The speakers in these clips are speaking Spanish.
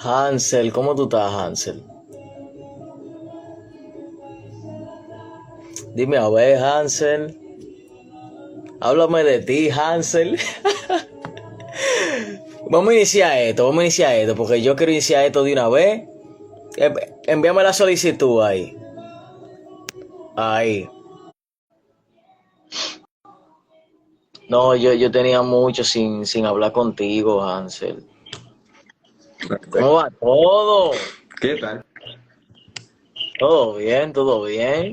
Hansel, ¿cómo tú estás, Hansel? Dime a ver, Hansel. Háblame de ti, Hansel. Vamos a iniciar esto, porque yo quiero iniciar esto de una vez. Envíame la solicitud ahí. Ahí. No, yo tenía mucho sin hablar contigo, Hansel. ¿Cómo Perfecto. va todo? ¿Qué tal? ¿Todo bien? ¿Todo bien?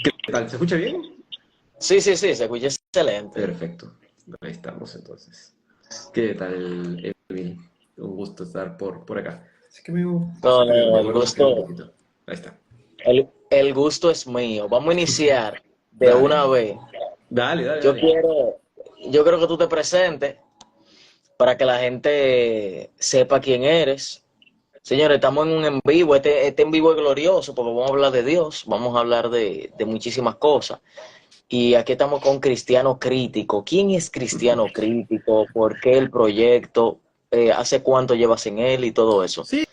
¿Qué tal? ¿Se escucha bien? Sí, sí, sí, se escucha excelente. Perfecto. Ahí estamos entonces. ¿Qué tal, Emil? Un gusto estar por acá. Así que No, me no, voy a buscar un poquito. Ahí está. el gusto es mío. Vamos a iniciar de Dale. una vez. Dale, dale, Yo dale. quiero, yo creo que tú te presentes para que la gente sepa quién eres. Señores, estamos en un en vivo, este en vivo es glorioso porque vamos a hablar de Dios, vamos a hablar de muchísimas cosas. Y aquí estamos con Cristiano Crítico. ¿Quién es Cristiano Crítico? ¿Por qué el proyecto? ¿Hace cuánto llevas en él y todo eso? Sí,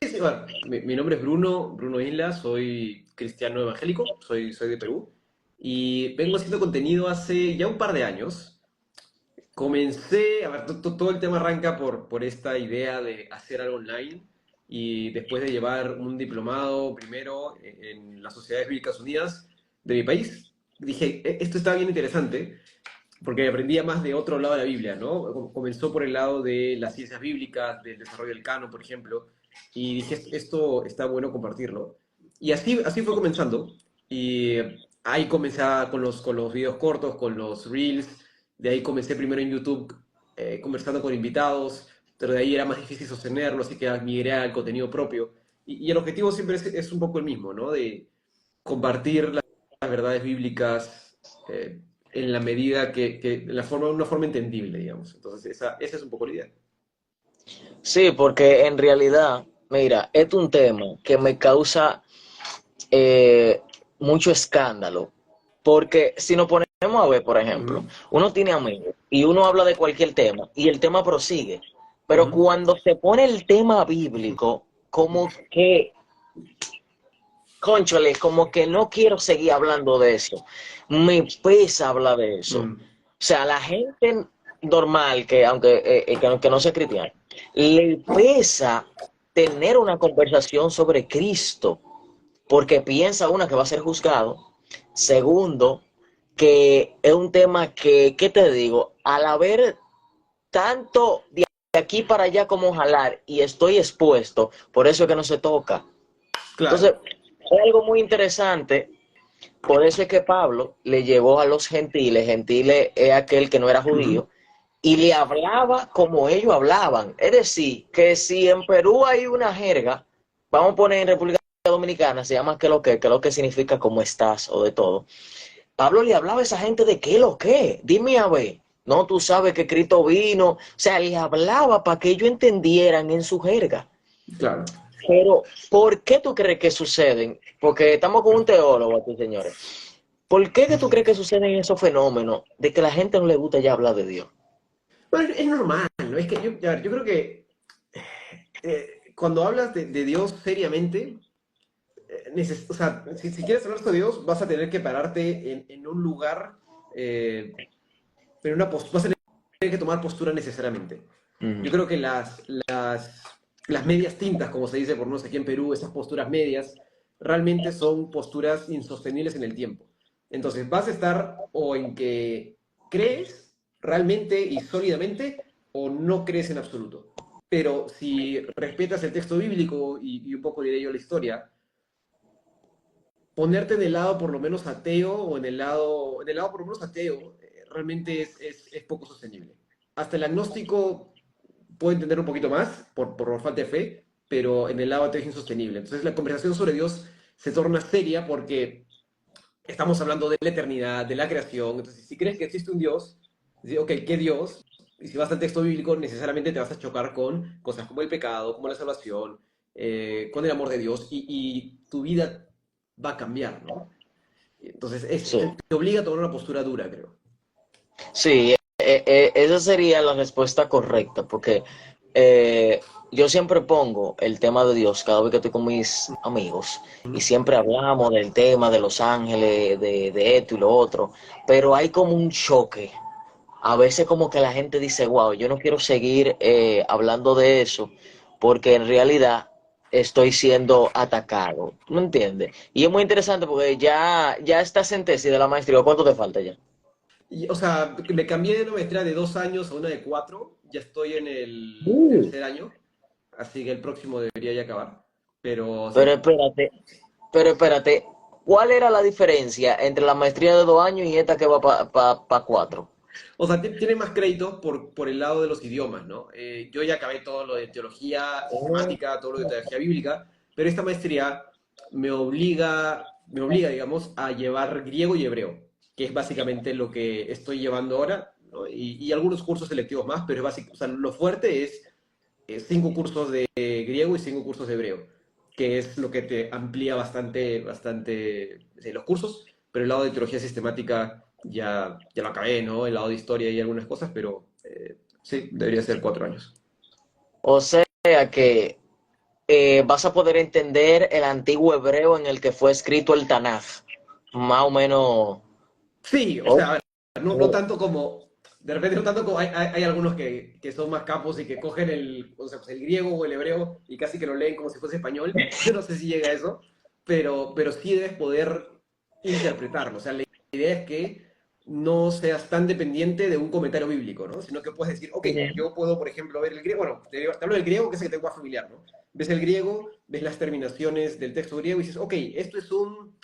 sí, bueno, mi nombre es Bruno Isla, soy cristiano evangélico, soy de Perú y vengo haciendo contenido hace ya un par de años. Comencé, a ver, todo el tema arranca por esta idea de hacer algo online y después de llevar un diplomado primero en las Sociedades Bíblicas Unidas de mi país, dije, Esto está bien interesante porque aprendía más de otro lado de la Biblia, ¿no? Comenzó por el lado de las ciencias bíblicas, del desarrollo del canon, por ejemplo, y dije, esto está bueno compartirlo. Y así fue comenzando. Y ahí comencé con los videos cortos, con los reels. De ahí comencé primero en YouTube conversando con invitados, pero de ahí era más difícil sostenerlo, así que migré al contenido propio. Y el objetivo siempre es un poco el mismo, ¿no? De compartir las verdades bíblicas en la medida que una forma entendible, digamos. Entonces, esa es un poco la idea. Sí, porque en realidad, mira, es un tema que me causa eh, mucho escándalo. Porque si nos ponemos a ver, por ejemplo, Ujú, uno tiene amigos y uno habla de cualquier tema y el tema prosigue. Pero ujú. cuando se pone el tema bíblico, como que, cónchale, como que no quiero seguir hablando de eso. Me pesa hablar de eso. O Mm, sea, la gente normal, que aunque no sea cristiana, le pesa tener una conversación sobre Cristo porque piensa una que va a ser juzgado, segundo, que es un tema que, ¿qué te digo? Al haber tanto de aquí para allá como jalar y estoy expuesto, por eso es que no se toca. Entonces, claro, es algo muy interesante, por eso es que Pablo le llevó a los gentiles es aquel que no era ujú, judío, y le hablaba como ellos hablaban. Es decir, que si en Perú hay una jerga, vamos a poner en República Dominicana, se llama que lo que significa cómo estás o de todo. Pablo le hablaba a esa gente de qué lo que, dime a ver. No, tú sabes que Cristo vino. O sea, le hablaba para que ellos entendieran en su jerga. claro. Pero, ¿por qué tú crees que suceden? Porque estamos con un teólogo aquí, señores. ¿Por qué que tú crees que suceden esos fenómenos de que a la gente no le gusta ya hablar de Dios? Bueno, es normal, ¿no? Es que a ver, yo creo que cuando hablas de Dios seriamente, o sea, si quieres hablar de Dios, vas a tener que pararte en un lugar, eh, vas a tener que tomar postura necesariamente. Yo Ujú. creo que las medias tintas, como se dice por no sé aquí en Perú, esas posturas medias, realmente son posturas insostenibles en el tiempo. Entonces, vas a estar o en que crees realmente y sólidamente o no crees en absoluto. Pero si respetas el texto bíblico y un poco diré yo la historia, ponerte en el lado por lo menos ateo o en el lado por lo menos ateo realmente es poco sostenible. Hasta el agnóstico puedo entender un poquito más por falta de fe, pero en el lado ateo es insostenible. Entonces la conversación sobre Dios se torna seria porque estamos hablando de la eternidad, de la creación. Entonces, si crees que existe un Dios, dices, ok, ¿qué Dios? Y si vas al texto bíblico, necesariamente te vas a chocar con cosas como el pecado, como la salvación, con el amor de Dios, y tu vida va a cambiar, ¿no? Entonces, Sí. te obliga a tomar una postura dura, creo. Sí, esa sería la respuesta correcta, porque yo siempre pongo el tema de Dios cada vez que estoy con mis amigos y Ujú. siempre hablamos del tema de los ángeles, de esto y lo otro, pero hay como un choque. A veces como que la gente dice, wow, yo no quiero seguir hablando de eso porque en realidad estoy siendo atacado. ¿Tú me entiendes? Y es muy interesante porque ya estás en tesis de la maestría. ¿Cuánto te falta ya? O sea, me cambié de una maestría de 2 años a una de 4. Ya estoy en el Uh. tercer año, así que el próximo debería ya acabar. Pero Pero sí. espérate, pero espérate, ¿cuál era la diferencia entre la maestría de 2 años y esta que va para 4? O sea, tiene más créditos por el lado de los idiomas, ¿no? Yo ya acabé todo lo de teología Oh. sistemática, todo lo de teología bíblica, pero esta maestría me obliga, digamos, a llevar griego y hebreo, que es básicamente lo que estoy llevando ahora, ¿no? Y algunos cursos selectivos más, pero es básico, o sea, lo fuerte es 5 cursos de griego y 5 cursos de hebreo, que es lo que te amplía bastante, bastante los cursos, pero el lado de teología sistemática ya lo acabé, ¿no? El lado de historia y algunas cosas, pero sí, debería ser 4 años. O sea que vas a poder entender el antiguo hebreo en el que fue escrito el Tanaj. Más o menos. Sí, o Oh, sea, a ver, no oh. tanto como, de repente no tanto como hay algunos que son más capos y que cogen o sea, pues el griego o el hebreo y casi que lo leen como si fuese español. Yo no sé si llega a eso, pero sí debes poder interpretarlo. O sea, la idea es que no seas tan dependiente de un comentario bíblico, ¿no? Sino que puedes decir, ok, Ujú. yo puedo, por ejemplo, ver el griego, bueno, te hablo del griego, que es el que tengo más familiar, ¿no? Ves el griego, ves las terminaciones del texto griego y dices, ok, esto es un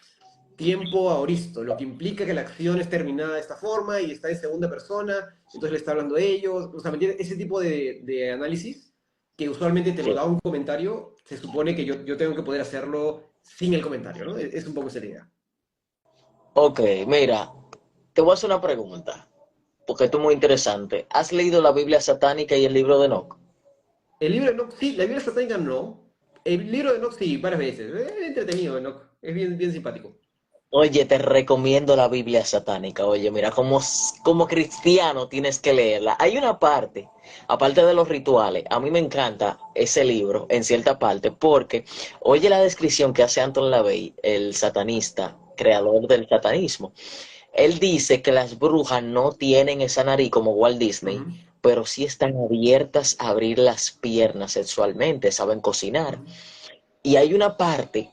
tiempo aoristo, lo que implica que la acción es terminada de esta forma y está en segunda persona, entonces le está hablando a ellos, o sea, ¿me entiendes? Ese tipo de análisis que usualmente te lo Sí. da un comentario, se supone que yo tengo que poder hacerlo sin el comentario, ¿no? Es un poco esa la idea. Ok, mira, te voy a hacer una pregunta, porque esto es muy interesante. ¿Has leído la Biblia satánica y el libro de Enoch? El libro de Enoch, sí, la Biblia satánica no. El libro de Enoch sí, varias veces. Es entretenido, Enoch. Es bien, bien simpático. Oye, te recomiendo la Biblia satánica. Oye, mira, como cristiano tienes que leerla. Hay una parte, aparte de los rituales, a mí me encanta ese libro en cierta parte, porque oye la descripción que hace Anton LaVey, el satanista, creador del satanismo. Él dice que las brujas no tienen esa nariz como Walt Disney, Ujú, pero sí están abiertas a abrir las piernas sexualmente, saben cocinar. ujú, Y hay una parte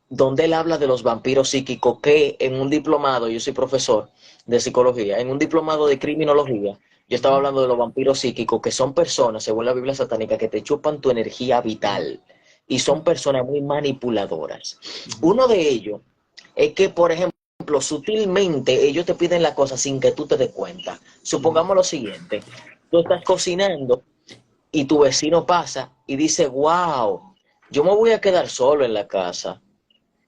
donde él habla de los vampiros psíquicos que en un diplomado, yo soy profesor de psicología, en un diplomado de criminología, yo estaba ujú, hablando de los vampiros psíquicos, que son personas, según la Biblia satánica, que te chupan tu energía ujú, vital y son personas muy manipuladoras. ujú, Uno de ellos es que, por ejemplo, sutilmente ellos te piden la cosa sin que tú te des cuenta. ujú, Supongamos lo siguiente, tú estás cocinando y tu vecino pasa y dice, wow, yo me voy a quedar solo en la casa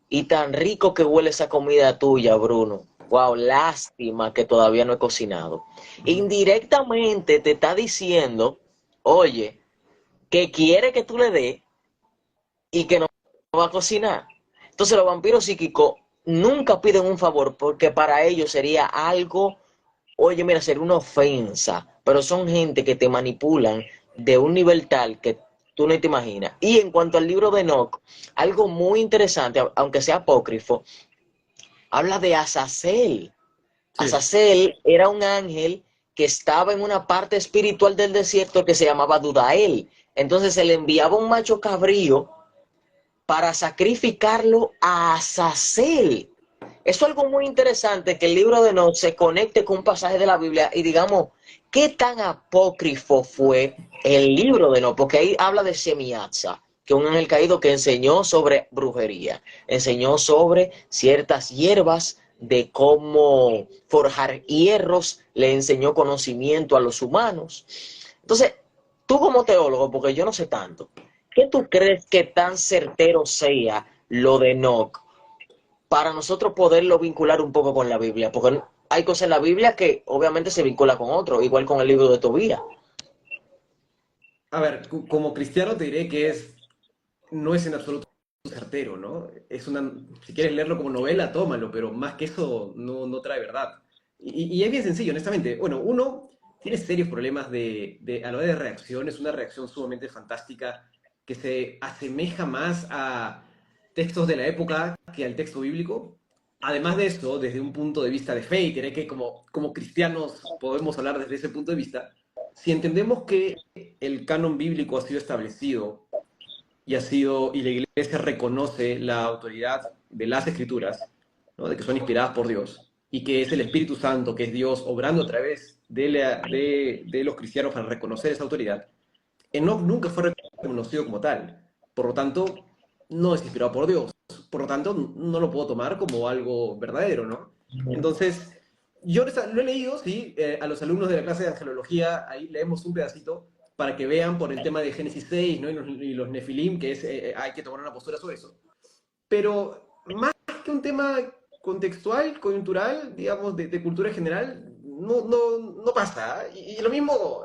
y tan rico que huele esa comida tuya, Bruno. Wow, lástima que todavía no he cocinado. ujú. Indirectamente te está diciendo, oye, que quiere que tú le des y que no va a cocinar. Entonces los vampiros psíquicos nunca piden un favor porque para ellos sería algo, oye, mira, sería una ofensa, pero son gente que te manipulan de un nivel tal que tú no te imaginas. Y en cuanto al libro de Enoch, algo muy interesante, aunque sea apócrifo, habla de Azazel. Sí. Azazel era un ángel que estaba en una parte espiritual del desierto que se llamaba Dudael. Entonces se le enviaba un macho cabrío para sacrificarlo a Azazel. Eso es algo muy interesante, que el libro de Enoch se conecte con un pasaje de la Biblia y digamos, ¿qué tan apócrifo fue el libro de Enoch? Porque ahí habla de Semiatza, que es un ángel caído que enseñó sobre brujería, enseñó sobre ciertas hierbas, de cómo forjar hierros, le enseñó conocimiento a los humanos. Entonces, tú como teólogo, porque yo no sé tanto, ¿qué tú crees que tan certero sea lo de Enoch para nosotros poderlo vincular un poco con la Biblia? Porque hay cosas en la Biblia que obviamente se vincula con otro, igual con el libro de Tobías. A ver, como cristiano te diré que no es en absoluto certero, ¿no? Si quieres leerlo como novela, tómalo, pero más que eso no trae verdad. Y es bien sencillo, honestamente. Bueno, uno, tiene serios problemas a la hora de reacción. Es una reacción sumamente fantástica que se asemeja más a textos de la época que al texto bíblico. Además de eso, desde un punto de vista de fe, y tiene que como cristianos podemos hablar desde ese punto de vista, si entendemos que el canon bíblico ha sido establecido y la iglesia reconoce la autoridad de las escrituras, ¿no? De que son inspiradas por Dios, y que es el Espíritu Santo, que es Dios obrando a través de los cristianos para reconocer esa autoridad, Enoch nunca fue reconocido como tal. Por lo tanto, no es inspirado por Dios. Por lo tanto, no lo puedo tomar como algo verdadero, ¿no? Entonces, yo lo he leído, sí, a los alumnos de la clase de angelología, ahí leemos un pedacito para que vean por el tema de Génesis 6, ¿no? Y los Nefilim, que es, hay que tomar una postura sobre eso. Pero más que un tema contextual, coyuntural, digamos, de cultura general, no pasa. Y lo mismo,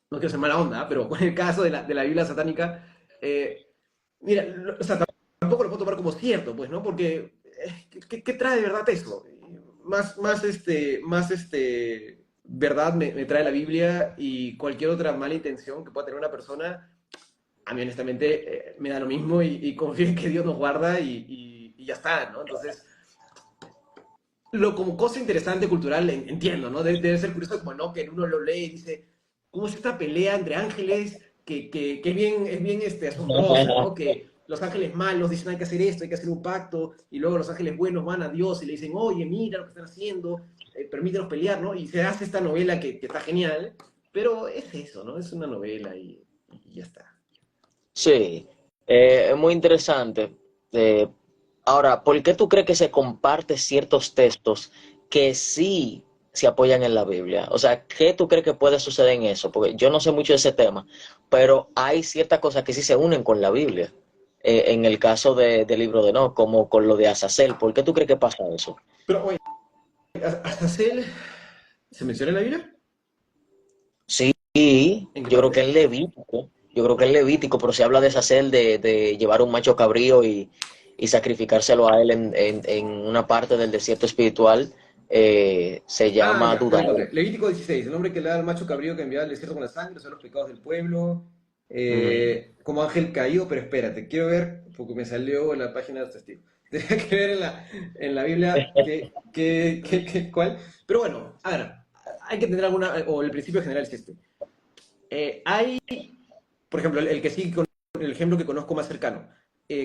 no quiero ser mala onda, pero con el caso de la Biblia satánica, eh, mira, o sea, tampoco lo puedo tomar como cierto, pues, ¿no? Porque, ¿qué trae de verdad eso? Verdad me trae la Biblia, y cualquier otra mala intención que pueda tener una persona, a mí honestamente me da lo mismo, y confío en que Dios nos guarda, y ya está, ¿no? Entonces, como cosa interesante cultural, entiendo, ¿no? Debe ser curioso como, ¿no? Que uno lo lee y dice, ¿cómo es esta pelea entre ángeles que es bien asombrosa, ¿no? Que los ángeles malos dicen hay que hacer esto, hay que hacer un pacto, y luego los ángeles buenos van a Dios y le dicen, oye, mira lo que están haciendo, permítenos pelear, ¿no? Y se hace esta novela que está genial, pero es eso, ¿no? Es una novela, y ya está. Sí, es muy interesante. Eh, Ahora, ¿por qué tú crees que se comparte ciertos textos que sí se apoyan en la Biblia? O sea, ¿qué tú crees que puede suceder en eso? Porque yo no sé mucho de ese tema, pero hay ciertas cosas que sí se unen con la Biblia. En el caso del libro de Enoch, como con lo de Azazel. ¿Por qué tú crees que pasa eso? Pero, oye, Azazel, ¿se menciona en la Biblia? Sí, ¿En qué yo creo que parte? es Levítico. Yo creo que es Levítico, pero se habla de Azazel, de llevar un macho cabrío y sacrificárselo a él en una parte del desierto espiritual. Se Ah, llama ya, lo Dudar. encontré. Levítico 16, el hombre que le da al macho cabrío que enviaba al desierto con la sangre, son los pecados del pueblo, Mm. como ángel caído, pero espérate, quiero ver, porque me salió en la página de los testigos. Tenía que ver en la Biblia cuál. Pero bueno, a ver, hay que tener o el principio general es este. Hay, por ejemplo, el que sí, el ejemplo que conozco más cercano,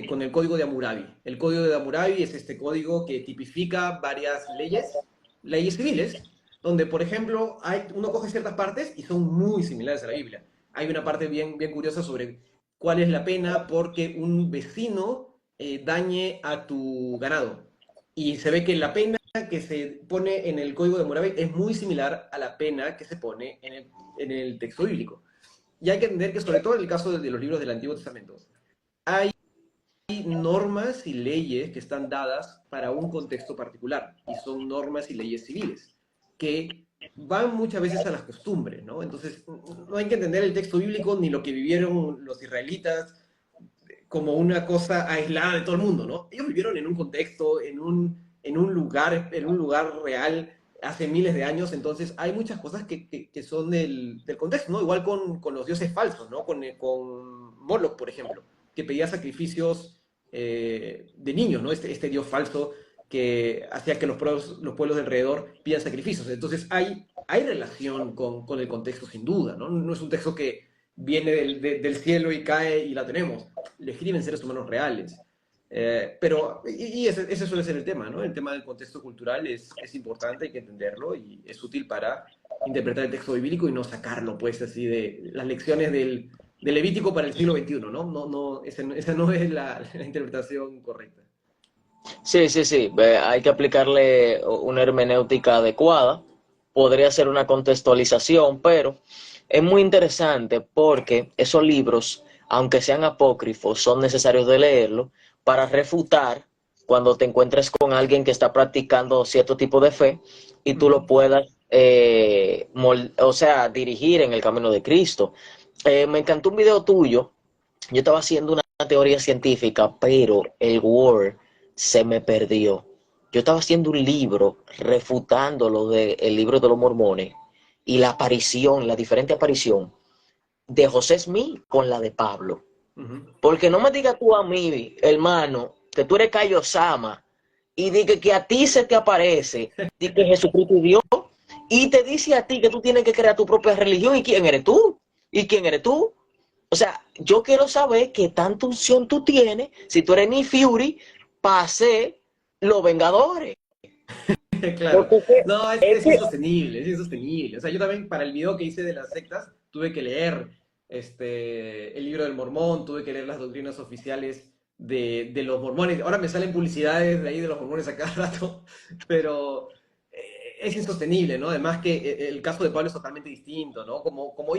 con el código de Hammurabi. El código de Hammurabi es este código que tipifica varias leyes civiles, donde, por ejemplo, uno coge ciertas partes y son muy similares a la Biblia. Hay una parte bien, bien curiosa sobre cuál es la pena porque un vecino dañe a tu ganado. Y se ve que la pena que se pone en el código de Hammurabi es muy similar a la pena que se pone en el texto bíblico. Y hay que entender que, sobre todo en el caso de los libros del Antiguo Testamento, hay normas y leyes que están dadas para un contexto particular, y son normas y leyes civiles, que van muchas veces a las costumbres, ¿no? Entonces, no hay que entender el texto bíblico ni lo que vivieron los israelitas como una cosa aislada de todo el mundo, ¿no? Ellos vivieron en un contexto, en un lugar real, hace miles de años. Entonces hay muchas cosas que son del contexto, ¿no? Igual con los dioses falsos, ¿no? Con Moloch, por ejemplo, que pedía sacrificios de niños, ¿no? Este dios falso que hacía que los pueblos de alrededor pidan sacrificios. Entonces hay relación con el contexto, sin duda, ¿no? No es un texto que viene del cielo y cae y la tenemos. Le escriben seres humanos reales. Pero, y ese suele ser el tema, ¿no? El tema del contexto cultural es importante, hay que entenderlo, y es útil para interpretar el texto bíblico y no sacarlo, pues, así de las lecciones del Levítico para el siglo XXI, ¿no? Esa no es la interpretación correcta. Sí, sí, sí. Hay que aplicarle una hermenéutica adecuada. Podría ser una contextualización, pero es muy interesante porque esos libros, aunque sean apócrifos, son necesarios de leerlo para refutar cuando te encuentres con alguien que está practicando cierto tipo de fe y tú lo Ujú. puedas, o sea, dirigir en el camino de Cristo. Me encantó un video tuyo. Yo estaba haciendo una teoría científica, pero el Word se me perdió. Yo estaba haciendo un libro refutando lo del libro de los mormones y la aparición, la diferente aparición de José Smith con la de Pablo. Porque no me digas tú a mí, hermano, que tú eres Cayo Sama y diga que a ti se te aparece, di que Jesucristo es Dios, y te dice a ti que tú tienes que crear tu propia religión. ¿Y quién eres tú? ¿Y quién eres tú? O sea, yo quiero saber qué tanta unción tú tienes, si tú eres Nick Fury, para ser los Vengadores. Claro. Porque No, es es que, insostenible, es insostenible. O sea, yo también para el video que hice de las sectas tuve que leer el libro del Mormón, tuve que leer las doctrinas oficiales de los mormones. Ahora me salen publicidades de ahí de los mormones a cada rato, pero es insostenible, ¿no? Además que el caso de Pablo es totalmente distinto, ¿no?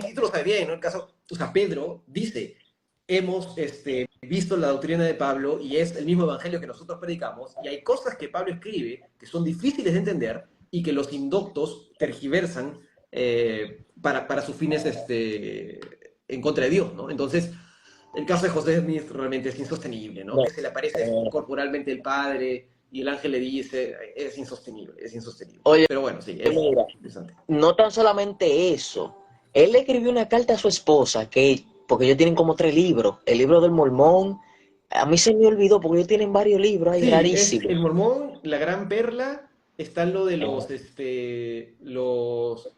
Y tú lo sabes bien, ¿no? El caso, o sea, Pedro dice, hemos visto la doctrina de Pablo y es el mismo evangelio que nosotros predicamos, y hay cosas que Pablo escribe que son difíciles de entender y que los indoctos tergiversan para sus fines en contra de Dios, ¿no? Entonces, el caso de José Smith realmente es insostenible, ¿no? no, Que se le aparece corporalmente el padre y el ángel le dice, es insostenible, es insostenible. oye, Pero bueno, sí, es mira, interesante. no tan solamente eso, él le escribió una carta a su esposa, porque ellos tienen como 3 libros, el libro del Mormón, a mí se me olvidó, porque ellos tienen varios libros ahí Sí, es rarísimos. el Mormón, la gran perla, está lo de Ajá. los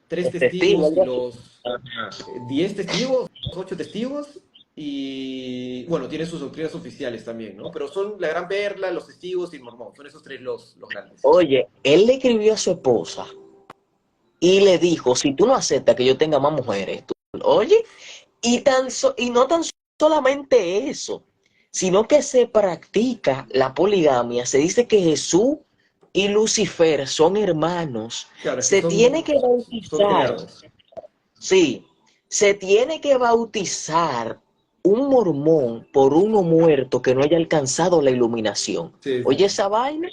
tres Los testigos, testigos y algo así. los Ajá. 10 testigos, 8 testigos, y bueno, tiene sus doctrinas oficiales también, ¿no? Pero son la gran perla, los testigos y el Mormón, son esos tres los grandes. Oye, él le escribió a su esposa y le dijo, si tú no aceptas que yo tenga más mujeres, oye, y no tan solamente eso, sino que se practica la poligamia. Se dice que Jesús y Lucifer son hermanos. Claro, es que Se tiene que son bautizar, gemelos. sí, se tiene que bautizar un mormón por uno muerto que no haya alcanzado la iluminación. Sí, sí, Oye, sí. esa vaina.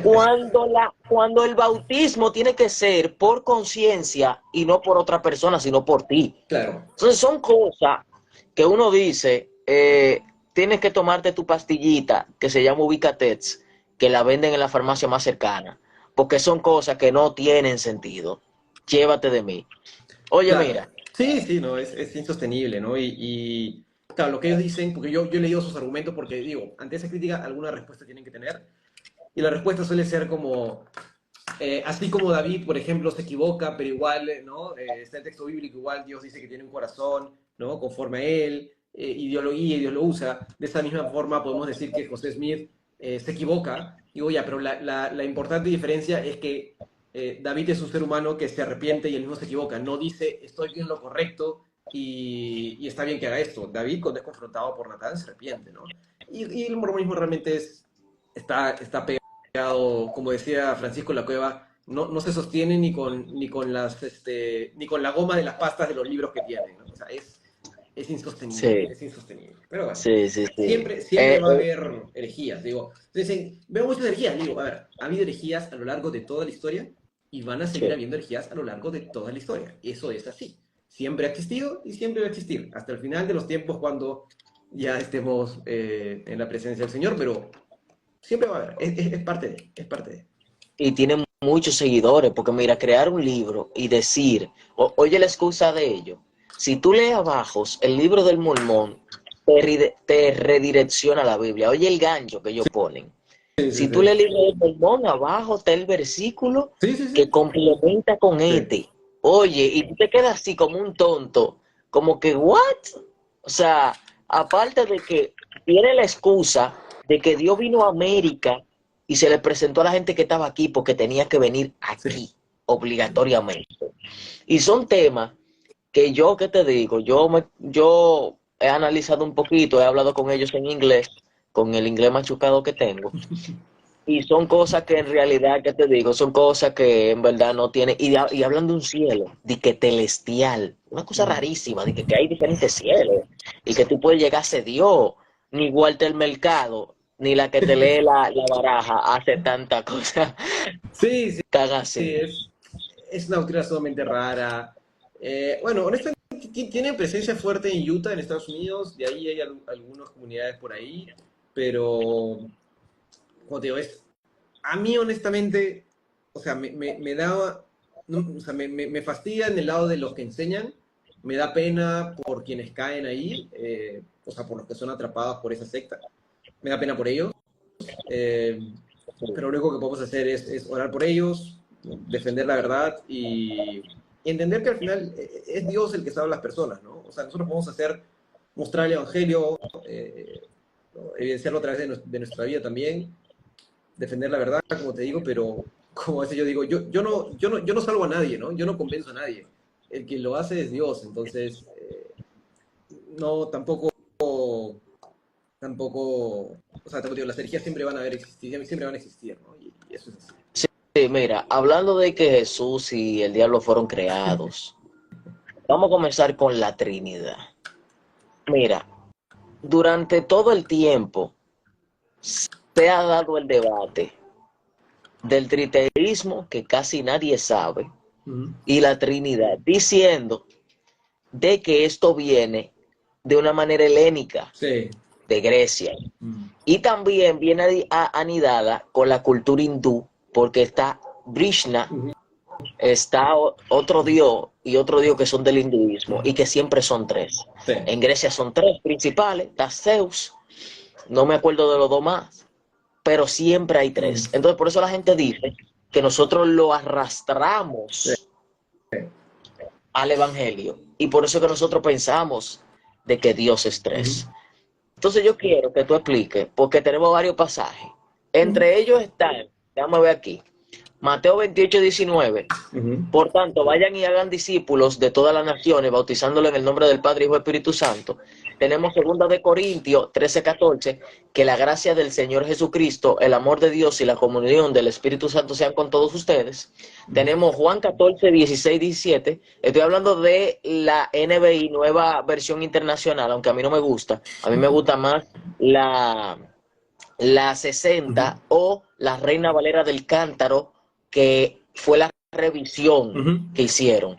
Cuando el bautismo tiene que ser por conciencia y no por otra persona, sino por ti. Claro. Entonces son cosas que uno dice, tienes que tomarte tu pastillita que se llama Ubicatex, que la venden en la farmacia más cercana, porque son cosas que no tienen sentido. Llévate de mí. Oye, Claro. mira, Sí, sí, no, es insostenible, ¿no? Claro, lo que ellos dicen, porque yo he leído sus argumentos, porque digo, ante esa crítica alguna respuesta tienen que tener, y la respuesta suele ser como, así como David, por ejemplo, se equivoca, pero igual, ¿no? Está el texto bíblico, igual Dios dice que tiene un corazón, ¿no? Conforme a él, y Dios lo guía y Dios lo usa. De esa misma forma podemos decir que José Smith se equivoca. Digo, ya, pero la importante diferencia es que David es un ser humano que se arrepiente y él mismo se equivoca. No dice, estoy en lo correcto y está bien que haga esto. David, cuando es confrontado por Natán, se arrepiente, ¿no? Y el mormonismo realmente está pegado, como decía Francisco La Cueva, no se sostiene ni con la goma de las pastas de los libros que tienen, ¿no? O sea, es insostenible, sí, es insostenible. Pero bueno, sí, sí, sí. siempre va a haber herejías. Digo, dicen, veo muchas herejías. Digo, a ver, ha habido herejías a lo largo de toda la historia y van a seguir Sí. habiendo herejías a lo largo de toda la historia. Eso es así. Siempre ha existido y siempre va a existir. Hasta el final de los tiempos cuando ya estemos en la presencia del Señor, pero siempre va a haber. Es parte de, es parte de. Y tiene muchos seguidores, porque mira, crear un libro y decir, oye la excusa de ello, si tú lees abajo el libro del Mormón, te redirecciona a la Biblia, oye el gancho que ellos ponen. Sí, sí, Si tú lees sí. el libro del Mormón, abajo está el versículo Sí, sí, que sí. complementa con Sí. este. Oye, y tú te quedas así como un tonto, como que, ¿what? O sea, aparte de que tiene la excusa de que Dios vino a América y se le presentó a la gente que estaba aquí porque tenía que venir Sí. aquí, obligatoriamente. Y son temas que yo, ¿qué te digo? Yo he analizado un poquito, he hablado con ellos en inglés, con el inglés machucado que tengo, y son cosas que en realidad, ¿qué te digo? Son cosas que en verdad no tienen, y hablan de un cielo, de que celestial, una cosa Mm. rarísima, de que hay diferentes cielos, y que tú puedes llegar a ser Dios, ni Walter Mercado, ni la que te lee la baraja, hace tanta cosa, Sí, sí, caga así. es una doctrina sumamente rara. Bueno, honestamente tiene presencia fuerte en Utah, en Estados Unidos, de ahí hay algunas comunidades por ahí, pero, como te digo, a mí honestamente, o sea, me da o sea, me fastidia en el lado de los que enseñan, me da pena por quienes caen ahí, o sea, por los que son atrapados por esa secta, me da pena por ellos, eh, pero lo único que podemos hacer es orar por ellos, defender la verdad y entender que al final es Dios el que salva a las personas, ¿no? O sea, nosotros podemos mostrar el Evangelio, evidenciarlo a través de nuestra vida también, defender la verdad, como te digo, pero como a veces yo digo, yo no salvo a nadie, ¿no? Yo no convenzo a nadie. El que lo hace es Dios, entonces no, tampoco, o sea, te digo, las herejías siempre van a haber existir, siempre van a existir, ¿no? Y eso es así. Sí, mira, hablando de que Jesús y el diablo fueron creados, vamos a comenzar con la Trinidad. Mira, durante todo el tiempo se ha dado el debate del triteísmo, que casi nadie sabe, y la Trinidad, diciendo de que esto viene de una manera helénica, Sí. de Grecia, y también viene anidada con la cultura hindú, porque está Krishna, está otro dios y otro dios que son del hinduismo y que siempre son tres. Sí. En Grecia son tres principales, está Zeus, no me acuerdo de los dos más, pero siempre hay tres. Entonces por eso la gente dice que nosotros lo arrastramos al evangelio y por eso que nosotros pensamos de que Dios es tres. Entonces yo quiero que tú expliques, porque tenemos varios pasajes. Entre ellos están, déjame ver aquí, Mateo 28:19. Por tanto, vayan y hagan discípulos de todas las naciones, bautizándolo en el nombre del Padre, Hijo y Espíritu Santo. Tenemos 2 de Corintios 13:14, que la gracia del Señor Jesucristo, el amor de Dios y la comunión del Espíritu Santo sean con todos ustedes. Tenemos Juan 14:16-17. Estoy hablando de la NBI, nueva versión internacional, aunque a mí no me gusta. A mí me gusta más la 60 o la Reina Valera del Cántaro, que fue la revisión que hicieron.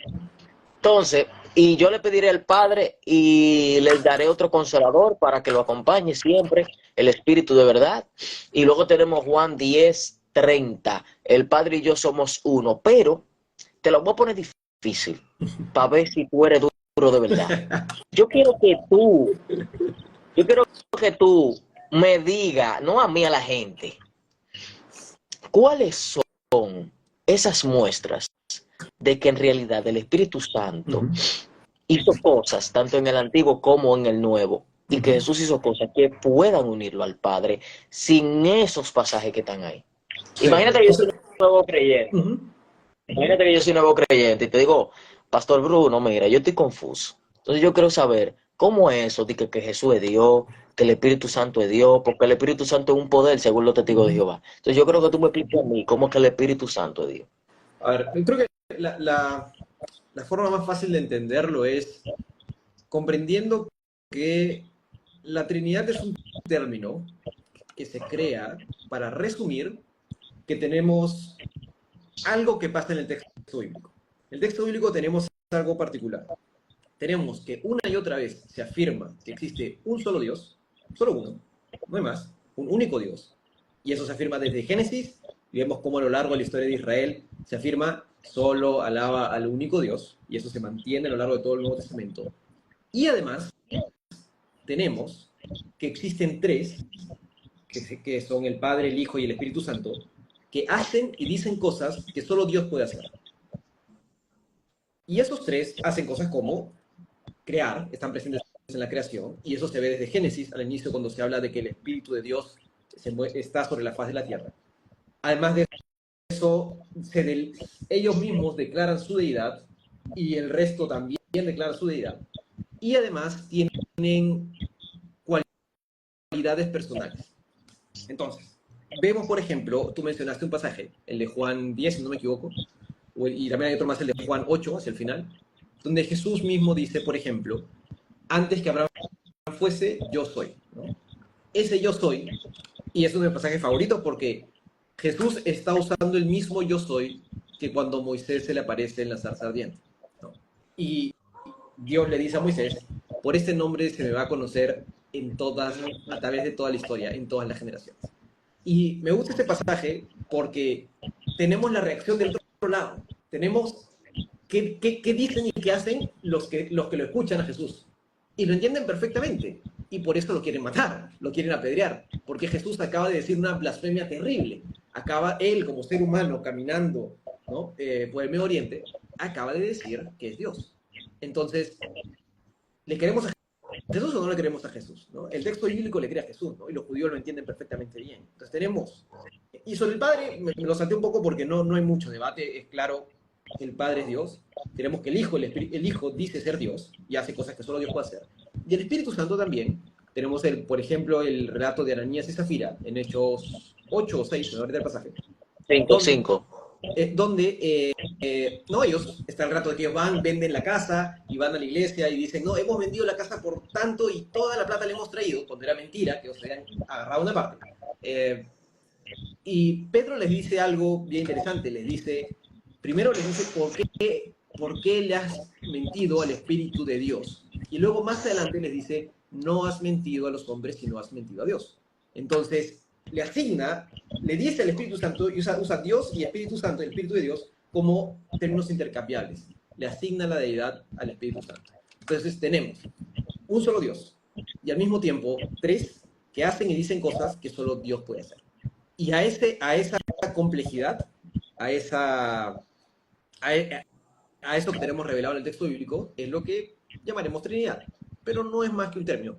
Entonces, y yo le pediré al Padre y les daré otro consolador para que lo acompañe siempre, el Espíritu de verdad. Y luego tenemos Juan 10:30. El Padre y yo somos uno, pero te lo voy a poner difícil para ver si tú eres duro de verdad. Yo quiero que tú me digas, no a mí, a la gente, ¿cuáles son esas muestras de que en realidad el Espíritu Santo hizo cosas, tanto en el Antiguo como en el Nuevo, y que Jesús hizo cosas que puedan unirlo al Padre sin esos pasajes que están ahí? Sí. Imagínate que yo soy un nuevo creyente. Imagínate que yo soy un nuevo creyente y te digo, Pastor Bruno, mira, yo estoy confuso. Entonces yo quiero saber cómo es eso de que Jesús es Dios, que el Espíritu Santo es Dios, porque el Espíritu Santo es un poder según los testigos de Jehová. Entonces yo creo que tú me expliques a mí cómo es que el Espíritu Santo es Dios. A ver, yo creo que la forma más fácil de entenderlo es comprendiendo que la Trinidad es un término que se crea para resumir que tenemos algo que pasa en el texto bíblico. En el texto bíblico tenemos algo particular. Tenemos que una y otra vez se afirma que existe un solo Dios, solo uno, no hay más, un único Dios. Y eso se afirma desde Génesis, y vemos cómo a lo largo de la historia de Israel se afirma solo alaba al único Dios, y eso se mantiene a lo largo de todo el Nuevo Testamento. Y además, tenemos que existen tres, que son el Padre, el Hijo y el Espíritu Santo, que hacen y dicen cosas que solo Dios puede hacer. Y esos tres hacen cosas como crear, están presentes en la creación, y eso se ve desde Génesis, al inicio, cuando se habla de que el Espíritu de Dios está sobre la faz de la tierra. Además de eso, ellos mismos declaran su deidad, y el resto también declara su deidad. Y además tienen cualidades personales. Entonces, vemos, por ejemplo, tú mencionaste un pasaje, el de Juan 10, si no me equivoco, y también hay otro más, el de Juan 8, hacia el final, donde Jesús mismo dice, por ejemplo, antes que Abraham fuese, yo soy, ¿no? Ese yo soy, y es uno de mis pasajes favoritos porque Jesús está usando el mismo yo soy que cuando Moisés se le aparece en la zarza ardiente, ¿no? Y Dios le dice a Moisés, por este nombre se me va a conocer a través de toda la historia, en todas las generaciones. Y me gusta este pasaje porque tenemos la reacción del otro lado. tenemos qué dicen y qué hacen los que lo escuchan a Jesús. Y lo entienden perfectamente. Y por eso lo quieren matar, lo quieren apedrear. Porque Jesús acaba de decir una blasfemia terrible. Acaba él, como ser humano, caminando, ¿no? Por el Medio Oriente, acaba de decir que es Dios. Entonces, ¿le queremos a Jesús o no le queremos a Jesús? ¿No? El texto bíblico le cree a Jesús, ¿no? Y los judíos lo entienden perfectamente bien. Entonces tenemos... Y sobre el Padre, me lo salté un poco porque no hay mucho debate. Es claro, el Padre es Dios. Tenemos que el Hijo dice ser Dios y hace cosas que solo Dios puede hacer. Y el Espíritu Santo también. Tenemos, por ejemplo, el relato de Ananías y Zafira en Hechos 8 o 6, me olvidé el pasaje. 5, 5. Donde no, ellos, está el rato de que ellos van, venden la casa y van a la iglesia y dicen, no, hemos vendido la casa por tanto y toda la plata le hemos traído, cuando era mentira, que ellos habían agarrado una parte. Y Pedro les dice algo bien interesante, primero les dice por qué le has mentido al Espíritu de Dios. Y luego más adelante les dice, no has mentido a los hombres, sino has mentido a Dios. Entonces, le dice al Espíritu Santo, y usa Dios y Espíritu Santo, el Espíritu de Dios, como términos intercambiables. Le asigna la deidad al Espíritu Santo. Entonces tenemos un solo Dios y al mismo tiempo tres que hacen y dicen cosas que solo Dios puede hacer. Y a esa complejidad, a eso que tenemos revelado en el texto bíblico, es lo que llamaremos Trinidad. Pero no es más que un término.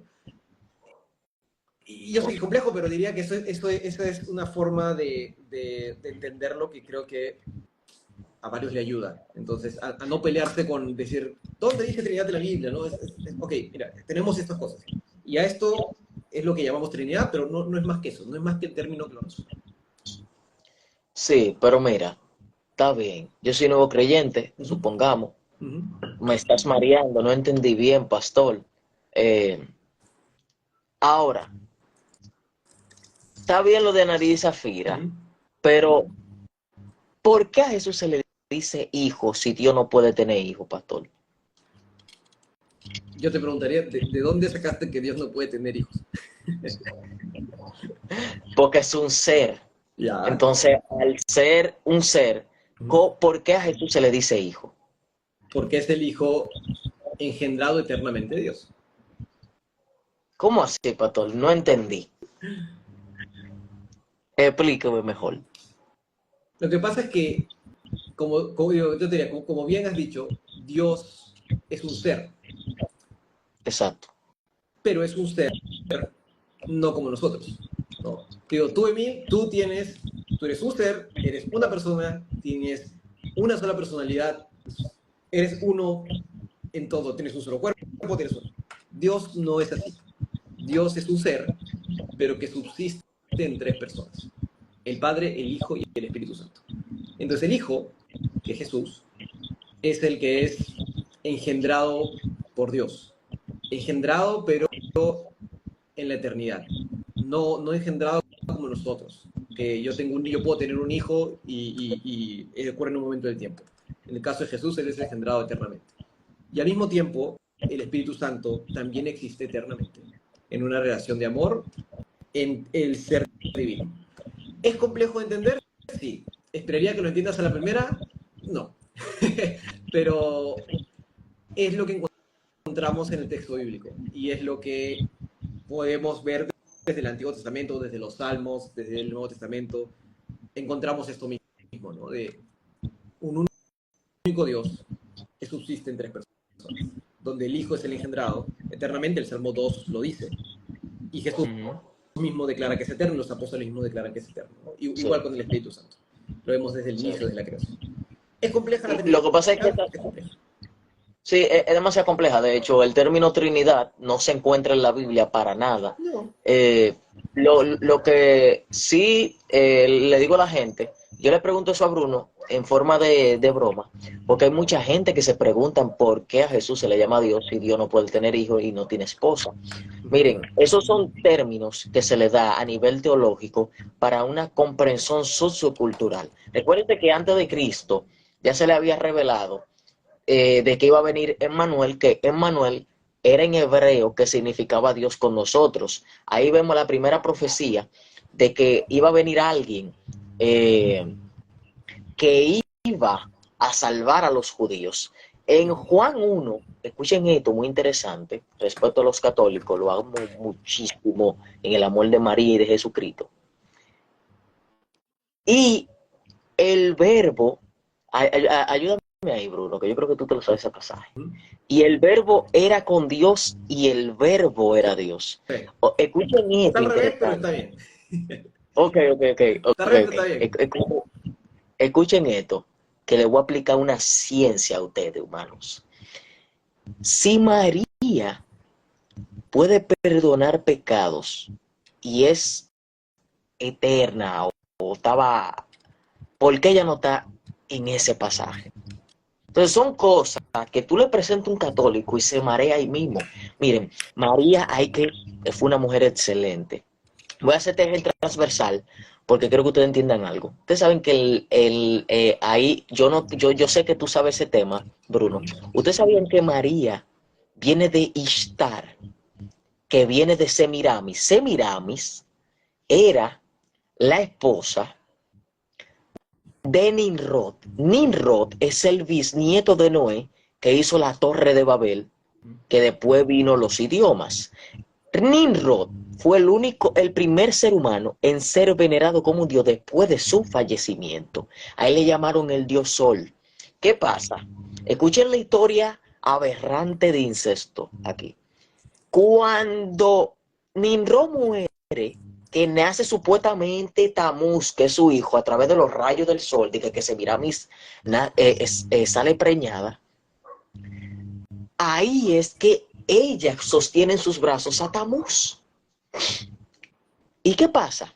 Y yo sé que es complejo, pero diría que eso es una forma de entenderlo que creo que a varios le ayuda. Entonces, a no pelearse con decir, ¿dónde dice Trinidad de la Biblia? ¿No? Ok, mira, tenemos estas cosas. Y a esto es lo que llamamos Trinidad, pero no es más que eso, no es más que el término que lo resume. Sí, pero mira, está bien. Yo soy nuevo creyente, supongamos. Me estás mareando, no entendí bien, pastor. Ahora, está bien lo de Ananías y Zafira, pero ¿por qué a Jesús se le dice hijo si Dios no puede tener hijo, pastor? Yo te preguntaría, ¿de dónde sacaste que Dios no puede tener hijos? Porque es un ser. Ya. Entonces, al ser un ser, ¿por qué a Jesús se le dice hijo? Porque es el hijo engendrado eternamente de Dios. ¿Cómo así, pastor? No entendí. Explícame mejor. Lo que pasa es que, como bien has dicho, Dios es un ser. Exacto. Pero es un ser no como nosotros. ¿No? Digo, tú, Emil, tú eres un ser, eres una persona, tienes una sola personalidad, eres uno en todo, tienes un solo cuerpo, tienes uno. Dios no es así. Dios es un ser, pero que subsiste en tres personas. El Padre, el Hijo y el Espíritu Santo. Entonces el Hijo, que es Jesús, es el que es engendrado por Dios. Engendrado, pero en la eternidad. No engendrado como nosotros. Que yo puedo tener un hijo y ocurre en un momento del tiempo. En el caso de Jesús, Él es engendrado eternamente. Y al mismo tiempo, el Espíritu Santo también existe eternamente. En una relación de amor, en el ser divino. ¿Es complejo de entender? Sí. ¿Esperaría que lo entiendas a la primera? No. Pero es lo que encontramos en el texto bíblico. Y es lo que podemos ver desde el Antiguo Testamento, desde los Salmos, desde el Nuevo Testamento. Encontramos esto mismo, ¿no? De un único Dios que subsiste en tres personas. Donde el Hijo es el engendrado eternamente, el Salmo 2 lo dice. Y Jesús mismo declara que es eterno, y los apóstoles mismos declaran que es eterno, ¿no? Igual con el Espíritu Santo. Lo vemos desde el inicio de la creación. ¿Es compleja la Trinidad? Lo que pasa es que es compleja. Sí, es demasiado compleja. De hecho, el término Trinidad no se encuentra en la Biblia para nada. No. Lo que sí le digo a la gente, yo le pregunto eso a Bruno en forma de broma, porque hay mucha gente que se preguntan por qué a Jesús se le llama Dios si Dios no puede tener hijos y no tiene esposa. Miren, esos son términos que se le da a nivel teológico para una comprensión sociocultural. Recuerden que antes de Cristo ya se le había revelado de que iba a venir Emmanuel, que Emmanuel era en hebreo, que significaba Dios con nosotros. Ahí vemos la primera profecía de que iba a venir alguien que iba a salvar a los judíos. En Juan 1, escuchen esto, muy interesante, respecto a los católicos, lo amo muchísimo en el amor de María y de Jesucristo. Y el verbo, ayúdame ahí, Bruno, que yo creo que tú te lo sabes ese pasaje. Y el verbo era con Dios y el verbo era Dios. Sí. Escuchen Está esto, al revés, pero interesante. está bien. Ok. Está al revés, pero está bien. Escuchen esto, que le voy a aplicar una ciencia a ustedes, humanos. Si María puede perdonar pecados y es eterna o estaba, ¿por qué ella no está en ese pasaje? Entonces son cosas que tú le presentas a un católico y se marea ahí mismo. Miren, María fue una mujer excelente. Voy a hacer este eje transversal porque quiero que ustedes entiendan algo. Ustedes saben que ahí, yo sé que tú sabes ese tema, Bruno. Ustedes sabían que María viene de Ishtar, que viene de Semiramis. Semiramis era la esposa de Nimrod. Nimrod es el bisnieto de Noé que hizo la torre de Babel, que después vino los idiomas. Nimrod fue el primer ser humano en ser venerado como un dios después de su fallecimiento. A él le llamaron el dios Sol. ¿Qué pasa? Escuchen la historia aberrante de incesto aquí. Cuando Nimrod muere, que nace supuestamente Tamuz, que es su hijo, a través de los rayos del sol, de que Semiramis sale preñada, ahí es que ella sostiene en sus brazos a Tamuz. ¿Y qué pasa?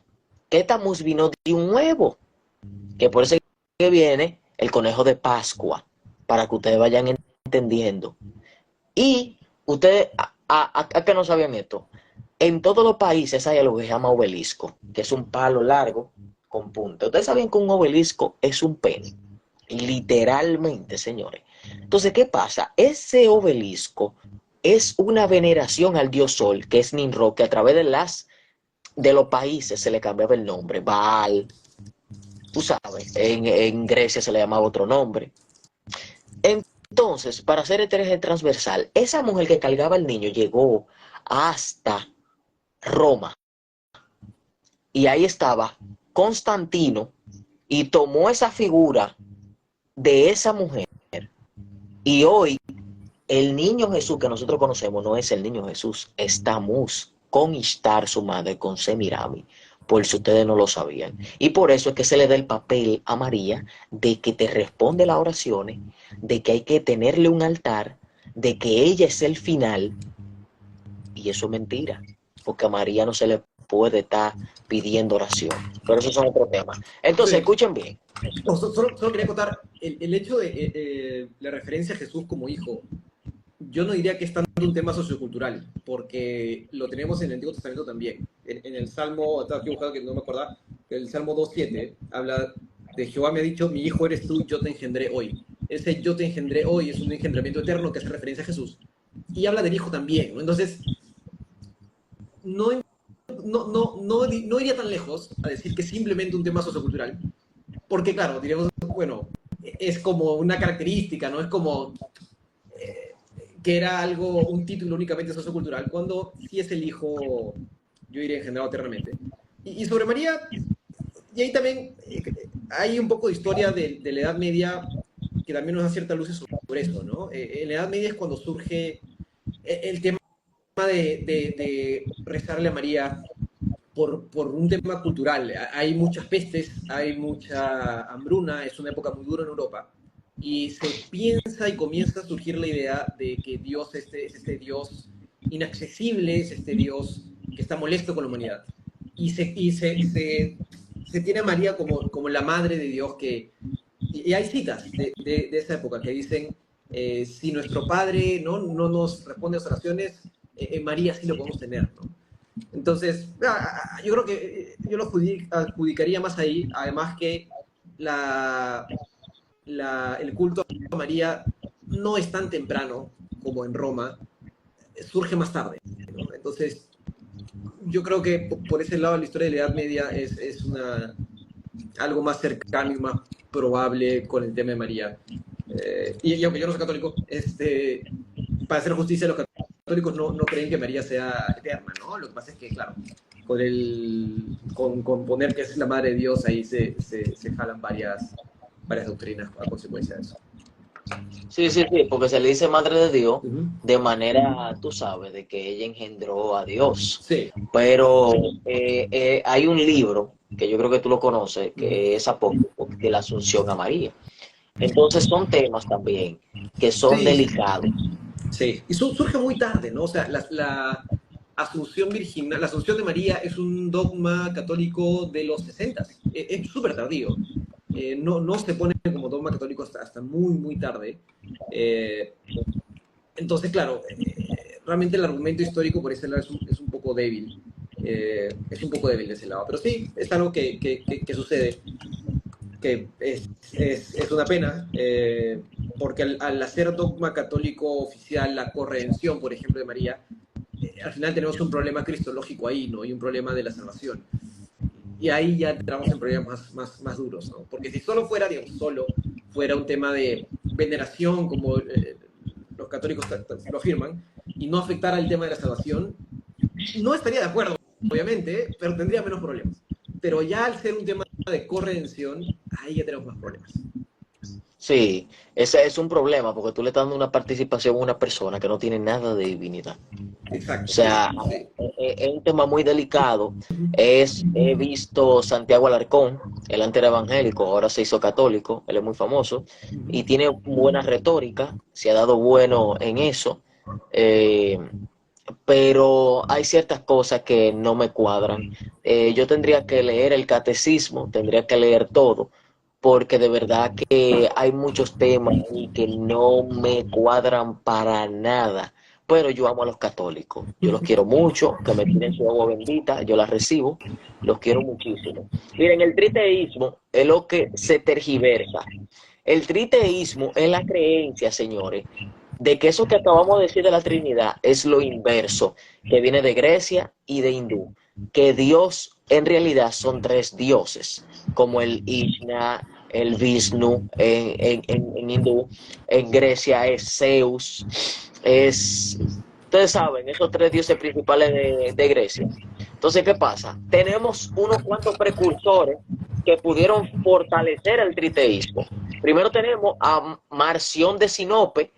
Que Tamuz vino de un huevo, que por eso que viene el conejo de Pascua, para que ustedes vayan entendiendo. Y ustedes, ¿a qué no sabían esto? En todos los países hay algo que se llama obelisco, que es un palo largo con punta. Ustedes sabían que un obelisco es un pene, literalmente, señores. Entonces, ¿qué pasa? Ese obelisco es una veneración al dios Sol, que es Nimrod, que a través de los países se le cambiaba el nombre. Baal, tú sabes, en Grecia se le llamaba otro nombre. Entonces, para hacer el eje transversal, esa mujer que cargaba al niño llegó hasta Roma. Y ahí estaba Constantino y tomó esa figura de esa mujer. Y hoy el niño Jesús que nosotros conocemos no es el niño Jesús, es Tamuz con Ishtar, su madre, con Semirami, por si ustedes no lo sabían. Y por eso es que se le da el papel a María de que te responde las oraciones, de que hay que tenerle un altar, de que ella es el final. Y eso es mentira, porque a María no se le puede estar pidiendo oración. Pero eso son otros temas. Entonces, Sí. escuchen bien. No, solo quería contar el hecho de la referencia a Jesús como hijo. Yo no diría que es tanto un tema sociocultural, porque lo tenemos en el Antiguo Testamento también. En el Salmo, estaba aquí buscando que no me acordaba, el Salmo 2.7 habla de Jehová me ha dicho, mi hijo eres tú, yo te engendré hoy. Ese yo te engendré hoy es un engendramiento eterno que hace referencia a Jesús. Y habla del hijo también, ¿no? Entonces, no iría tan lejos a decir que es simplemente un tema sociocultural, porque claro, diríamos, bueno, es como una característica, ¿no? Es como que era algo, un título únicamente sociocultural, cuando sí es el hijo, yo diría, engendrado eternamente. Y sobre María, y ahí también hay un poco de historia de la Edad Media que también nos da ciertas luces sobre eso, ¿no? En la Edad Media es cuando surge el tema de rezarle a María por un tema cultural. Hay muchas pestes, hay mucha hambruna, es una época muy dura en Europa. Y se piensa y comienza a surgir la idea de que Dios es este Dios inaccesible, es este Dios que está molesto con la humanidad. Se tiene a María como la madre de Dios y hay citas de esa época que dicen, si nuestro Padre no nos responde a las oraciones, María sí lo podemos tener, ¿no? Entonces, yo creo que yo lo adjudicaría más ahí, además que el culto a María no es tan temprano como en Roma, surge más tarde, ¿no? Entonces, yo creo que por ese lado la historia de la Edad Media es una algo más cercano y más probable con el tema de María. Y aunque yo no soy católico, para hacer justicia, los católicos no creen que María sea eterna, ¿no? Lo que pasa es que, claro, con poner que es la madre de Dios, ahí se jalan varias doctrinas a consecuencia de eso. Sí, sí, sí, porque se le dice madre de Dios Ujú. de manera, tú sabes, de que ella engendró a Dios. Sí. Pero hay un libro que yo creo que tú lo conoces, Ujú. que es apócrifo, de la Asunción a María. Entonces son temas también que son Sí, delicados. sí. Y surge muy tarde, ¿no? O sea, la Asunción Virginal, la Asunción de María es un dogma católico de los 60. Es súper tardío. No se pone como dogma católico hasta muy, muy tarde. Eh, entonces, claro, realmente el argumento histórico por ese lado es un poco débil. Es un poco débil de ese lado. Pero sí, es algo que sucede, que es una pena, porque al hacer dogma católico oficial la corredención, por ejemplo, de María, al final tenemos un problema cristológico ahí, ¿no? Y un problema de la salvación. Y ahí ya entramos en problemas más duros, ¿no? Porque si solo fuera, digamos, solo fuera un tema de veneración, como los católicos lo afirman, y no afectara el tema de la salvación, no estaría de acuerdo, obviamente, pero tendría menos problemas. Pero ya al ser un tema de corredención, ahí ya tenemos más problemas. Sí, ese es un problema porque tú le estás dando una participación a una persona que no tiene nada de divinidad. O Exacto, sí, sea, sí. es un tema muy delicado. He visto Santiago Alarcón, él antes era evangélico, ahora se hizo católico, él es muy famoso y tiene buena retórica, se ha dado bueno en eso, eh, pero hay ciertas cosas que no me cuadran. Yo tendría que leer el catecismo, tendría que leer todo, porque de verdad que hay muchos temas ahí que no me cuadran para nada. Pero yo amo a los católicos, yo los quiero mucho, que me tiren su agua bendita, yo la recibo, los quiero muchísimo. Miren, el triteísmo es lo que se tergiversa. El triteísmo es la creencia, señores, de que eso que acabamos de decir de la Trinidad es lo inverso, que viene de Grecia y de Hindú, que Dios en realidad son tres dioses, como el Ishna, el Vishnu en hindú, en Grecia es Zeus, ustedes saben, esos tres dioses principales de Grecia. Entonces, ¿qué pasa? Tenemos unos cuantos precursores que pudieron fortalecer el triteísmo. Primero tenemos a Marción de Sinope,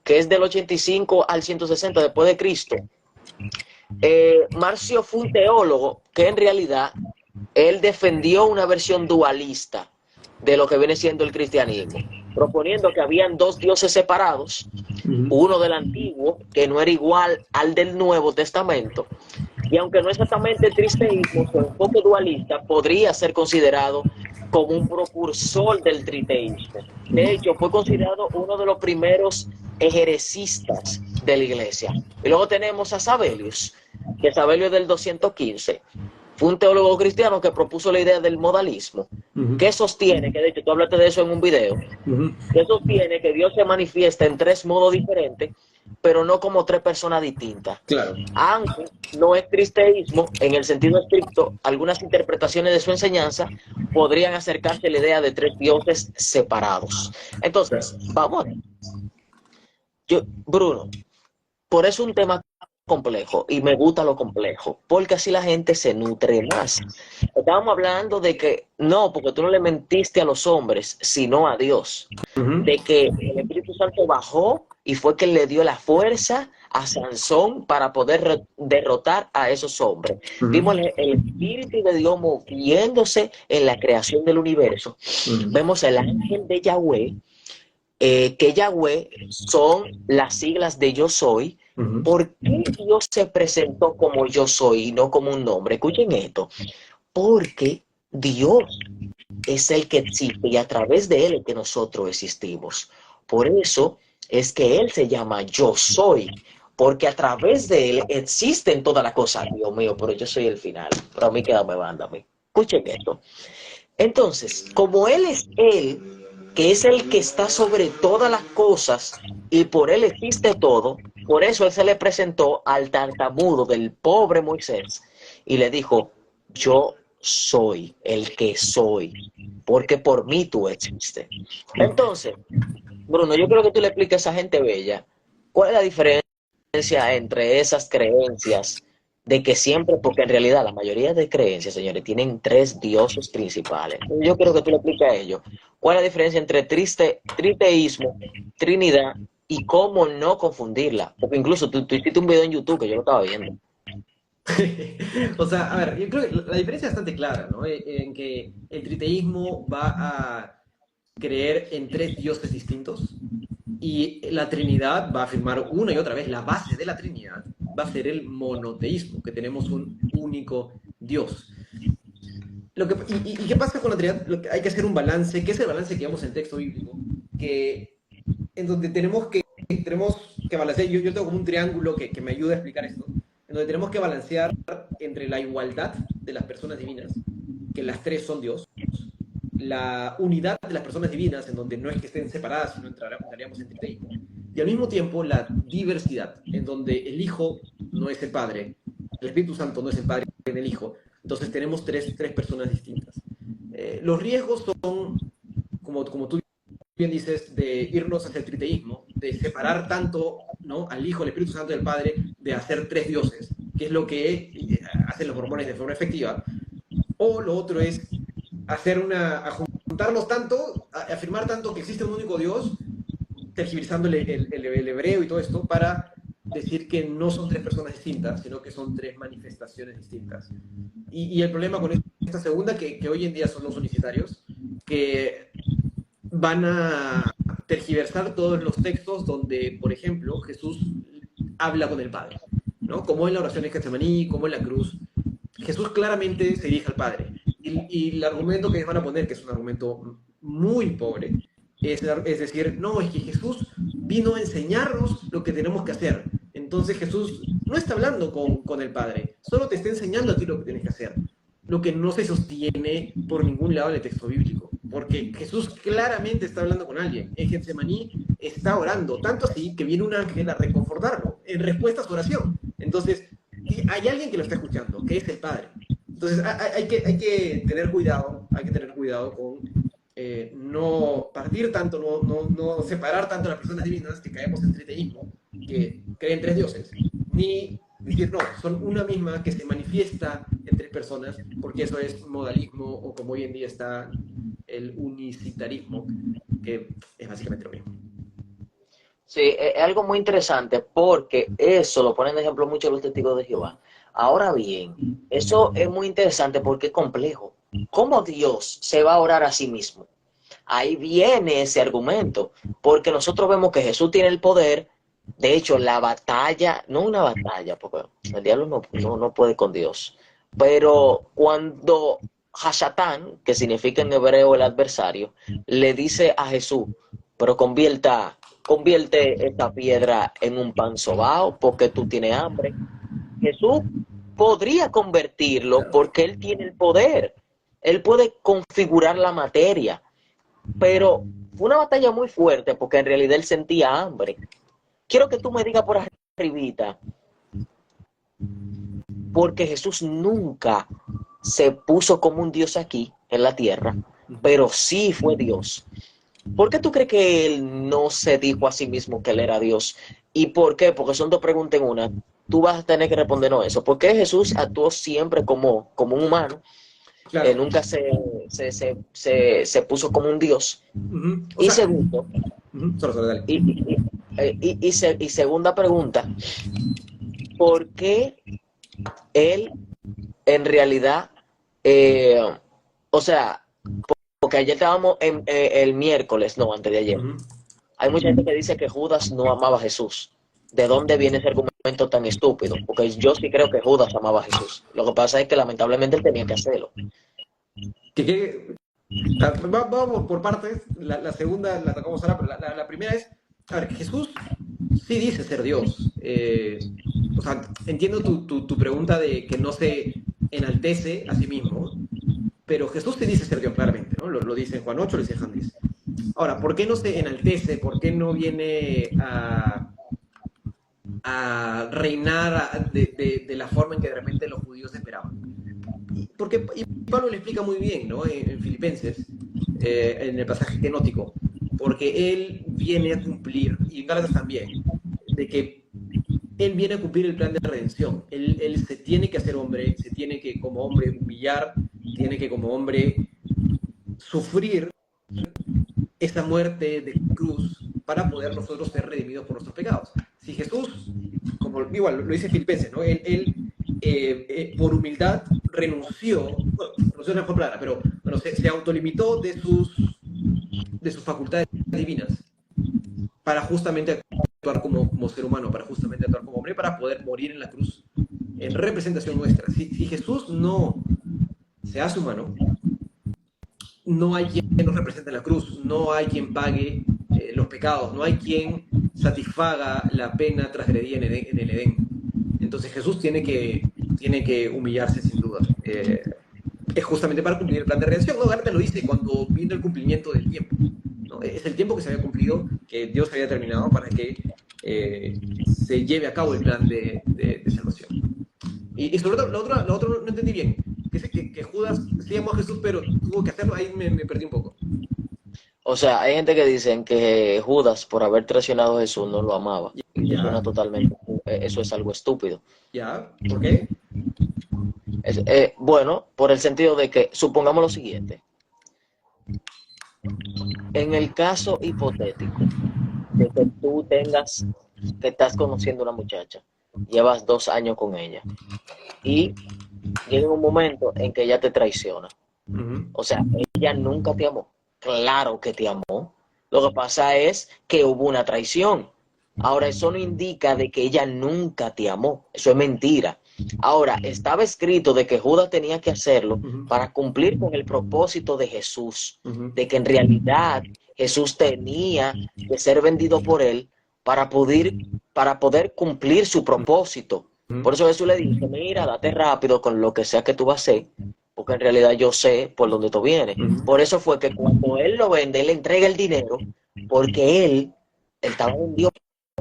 que es del 85 al 160 después de Cristo. Marcio fue un teólogo que en realidad él defendió una versión dualista de lo que viene siendo el cristianismo, proponiendo que habían dos dioses separados, uno del antiguo, que no era igual al del Nuevo Testamento, y aunque no exactamente el tristeísmo, su enfoque dualista podría ser considerado como un precursor del triteísmo. De hecho, fue considerado uno de los primeros herecistas de la iglesia. Y luego tenemos a Sabelius, que Sabelius es del 215. Fue un teólogo cristiano que propuso la idea del modalismo, que sostiene, que de hecho tú hablaste de eso en un video, que sostiene que Dios se manifiesta en tres modos diferentes, pero no como tres personas distintas. Claro. Aunque no es tristeísmo, en el sentido estricto, algunas interpretaciones de su enseñanza podrían acercarse a la idea de tres dioses separados. Entonces, vamos a ver. Bruno, por eso es un tema complejo y me gusta lo complejo, porque así la gente se nutre más. Estábamos hablando de que no, porque tú no le mentiste a los hombres, sino a Dios. De que el Espíritu Santo bajó y fue quien le dio la fuerza a Sansón para poder derrotar a esos hombres. Vimos el Espíritu de Dios moviéndose en la creación del universo. Vemos el ángel de Yahweh, que Yahweh son las siglas de yo soy. ¿Por qué Dios se presentó como yo soy y no como un nombre? Escuchen esto. Porque Dios es el que existe y a través de él es que nosotros existimos. Por eso es que él se llama yo soy, porque a través de él existen todas las cosas. Dios mío, pero yo soy el final. Pero a mí quédame, mándame. Escuchen esto. Entonces, como él es él, que es el que está sobre todas las cosas y por él existe todo, por eso él se le presentó al tartamudo del pobre Moisés y le dijo, yo soy, el que soy, porque por mí tú existes. Entonces, Bruno, yo creo que tú le expliques a esa gente bella cuál es la diferencia entre esas creencias de que siempre, porque en realidad la mayoría de creencias, señores, tienen tres dioses principales. Yo quiero que tú le expliques a ellos cuál es la diferencia entre triteísmo, Trinidad y cómo no confundirla. Porque incluso tú hiciste un video en YouTube que yo lo estaba viendo. O sea, a ver, yo creo que la diferencia es bastante clara, ¿no? En que el triteísmo va a creer en tres dioses distintos y la Trinidad va a afirmar una y otra vez la base de la Trinidad va a ser el monoteísmo, que tenemos un único Dios. ¿Y qué pasa con la Trinidad? Hay que hacer un balance, que es el balance que vemos en el texto bíblico, que, en donde tenemos que balancear, yo tengo como un triángulo que me ayuda a explicar esto, en donde tenemos que balancear entre la igualdad de las personas divinas, que las tres son Dios, la unidad de las personas divinas, en donde no es que estén separadas, sino entraríamos en triteísmo, y al mismo tiempo la diversidad, en donde el Hijo no es el Padre, el Espíritu Santo no es el Padre en el Hijo, entonces tenemos tres personas distintas. Los riesgos son, como tú bien dices, de irnos hacia el triteísmo, de separar tanto, ¿no?, al Hijo, al Espíritu Santo y al Padre, de hacer tres dioses, que es lo que hacen los mormones de forma efectiva, o lo otro es a juntarnos tanto, a afirmar tanto que existe un único Dios, tergiversando el hebreo y todo esto, para decir que no son tres personas distintas, sino que son tres manifestaciones distintas. Y el problema con esta segunda, que hoy en día son los unicitarios, que van a tergiversar todos los textos donde, por ejemplo, Jesús habla con el Padre, ¿no? Como en la oración de Getsemaní, como en la cruz. Jesús claramente se dirige al Padre. Y el argumento que ellos van a poner, que es un argumento muy pobre, es decir, no, es que Jesús vino a enseñarnos lo que tenemos que hacer. Entonces Jesús no está hablando con el Padre, solo te está enseñando a ti lo que tienes que hacer. Lo que no se sostiene por ningún lado en el texto bíblico, porque Jesús claramente está hablando con alguien. En Getsemaní está orando, tanto así que viene un ángel a reconfortarlo en respuesta a su oración. Entonces, hay alguien que lo está escuchando, que es el Padre. Entonces, hay que tener cuidado, con no partir tanto, no separar tanto a las personas divinas, que caemos en triteísmo, que creen tres dioses, ni decir, no, son una misma que se manifiesta en tres personas, porque eso es modalismo, o como hoy en día está el unicitarismo, que es básicamente lo mismo. Sí, es algo muy interesante porque eso lo ponen de ejemplo muchos los testigos de Jehová. Ahora bien, eso es muy interesante porque es complejo. ¿Cómo Dios se va a orar a sí mismo? Ahí viene ese argumento, porque nosotros vemos que Jesús tiene el poder. De hecho, la batalla, no una batalla, porque el diablo no puede con Dios, pero cuando Hashatán, que significa en hebreo el adversario, le dice a Jesús, pero convierte esta piedra en un pan sobao porque tú tienes hambre. Jesús podría convertirlo Claro. porque él tiene el poder. Él puede configurar la materia, pero fue una batalla muy fuerte porque en realidad él sentía hambre. Quiero que tú me digas por arribita, porque Jesús nunca se puso como un Dios aquí en la tierra, pero sí fue Dios. ¿Por qué tú crees que él no se dijo a sí mismo que él era Dios? ¿Y por qué? Porque son dos preguntas en una. Tú vas a tener que respondernos eso. ¿Por qué Jesús actuó siempre como un humano? Claro. Nunca se puso como un Dios. O Y sea, segundo, solo, dale. y segunda pregunta, ¿por qué él en realidad, eh, o sea, porque ayer estábamos el miércoles, no, antes de ayer, hay mucha gente que dice que Judas no amaba a Jesús. ¿De dónde viene ese argumento tan estúpido? Porque yo sí creo que Judas amaba a Jesús. Lo que pasa es que lamentablemente él tenía que hacerlo. Vamos por partes. La segunda la tocamos ahora, pero la primera es, a ver, Jesús sí dice ser Dios. O sea, entiendo tu pregunta de que no se enaltece a sí mismo, pero Jesús sí dice ser Dios claramente, ¿no? Lo dice en Juan 8, lo dice en Juan 10. Ahora, ¿por qué no se enaltece? ¿Por qué no viene a reinar de la forma en que de repente los judíos esperaban? y Pablo le explica muy bien, ¿no? En Filipenses, en el pasaje genótico, porque él viene a cumplir, y en Gálatas también, de que él viene a cumplir el plan de redención. Él se tiene que hacer hombre, se tiene que como hombre humillar, tiene que como hombre sufrir esa muerte de cruz para poder nosotros ser redimidos por nuestros pecados. Si Jesús, como igual lo dice Filipenses, ¿no? Por humildad renunció, bueno, renunció es la mejor palabra, pero bueno, se autolimitó de sus facultades divinas para justamente actuar como ser humano, para justamente actuar como hombre, para poder morir en la cruz en representación nuestra. Si Jesús no se hace humano, no hay quien nos represente en la cruz, no hay quien pague los pecados, no hay quien satisfaga la pena transgredida en el Edén. Entonces Jesús tiene que humillarse sin duda. Es justamente para cumplir el plan de redención. No, Gálatas lo dice cuando viene el cumplimiento del tiempo, ¿no? Es el tiempo que se había cumplido, que Dios había terminado para que se lleve a cabo el plan de salvación. Y sobre todo, lo otro no entendí bien. Que Judas sí amó a Jesús, pero tuvo que hacerlo. Ahí me perdí un poco. O sea, hay gente que dicen que Judas, por haber traicionado a Jesús, no lo amaba. Y eso suena totalmente, eso es algo estúpido. ¿Ya? ¿Por qué? Bueno, por el sentido de que, supongamos lo siguiente. En el caso hipotético de que tú que estás conociendo a una muchacha, llevas 2 años con ella, y llega un momento en que ella te traiciona. O sea, ella nunca te amó. Claro que te amó. Lo que pasa es que hubo una traición. Ahora, eso no indica de que ella nunca te amó. Eso es mentira. Ahora, estaba escrito de que Judas tenía que hacerlo para cumplir con el propósito de Jesús, de que en realidad Jesús tenía que ser vendido por él para poder cumplir su propósito. Por eso Jesús le dice, mira, date rápido con lo que sea que tú vas a hacer, porque en realidad yo sé por dónde tú vienes. Por eso fue que cuando él lo vende, él le entrega el dinero, porque él estaba vendido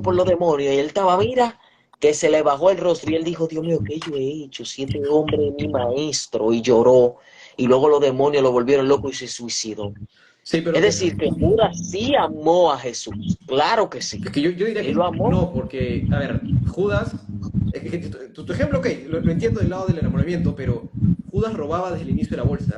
por los demonios, y él estaba, mira, que se le bajó el rostro, y él dijo, Dios mío, ¿qué yo he hecho? Si este hombre es mi maestro, y lloró, y luego los demonios lo volvieron loco y se suicidó. Sí, pero es decir, que Judas sí amó a Jesús, claro que sí. Es que yo diría que lo amó. no, porque, a ver, Judas, es que tu ejemplo, ok, lo entiendo del lado del enamoramiento, pero Judas robaba desde el inicio de la bolsa.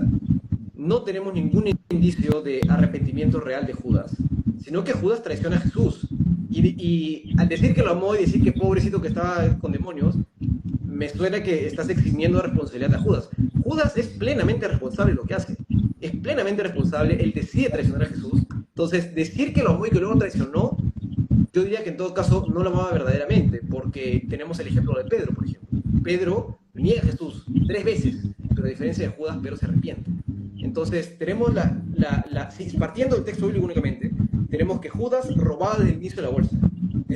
No tenemos ningún indicio de arrepentimiento real de Judas, sino que Judas traiciona a Jesús. Y al decir que lo amó y decir que pobrecito que estaba con demonios, me suena que estás eximiendo de responsabilidad a Judas. Judas es plenamente responsable de lo que hace. Es plenamente responsable, él decide traicionar a Jesús. Entonces, decir que lo amó y que luego traicionó, yo diría que en todo caso no lo amaba verdaderamente, porque tenemos el ejemplo de Pedro, por ejemplo. Pedro niega a Jesús 3 veces, pero a diferencia de Judas, Pedro se arrepiente. Entonces, tenemos partiendo del texto bíblico únicamente, tenemos que Judas robaba desde el inicio de la bolsa.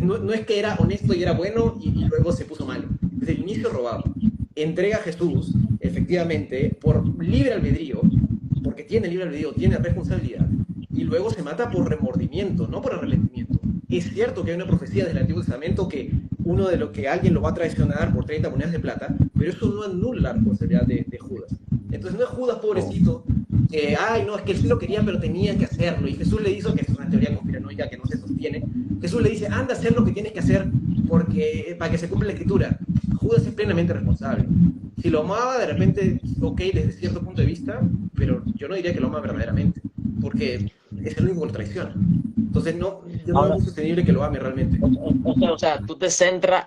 No es que era honesto y era bueno y luego se puso malo. Desde el inicio robaba. Entrega a Jesús, efectivamente, por libre albedrío, porque tiene libre albedrío, tiene responsabilidad, y luego se mata por remordimiento, no por arrepentimiento. Es cierto que hay una profecía del Antiguo Testamento que alguien lo va a traicionar por 30 monedas de plata, pero eso no anula la responsabilidad de Judas. Entonces no es Judas pobrecito, ay no, es que él sí lo quería pero tenía que hacerlo, y Jesús le dijo, que es una teoría conspiranoica que no se sostiene, Jesús le dice, anda a hacer lo que tienes que hacer para que se cumpla la escritura. Judas es plenamente responsable. Si lo amaba de repente, ok, desde cierto punto de vista, pero yo no diría que lo ama verdaderamente, porque es el único que lo traiciona. Entonces yo no veo sostenible que lo ame realmente. O sea, tú te centras,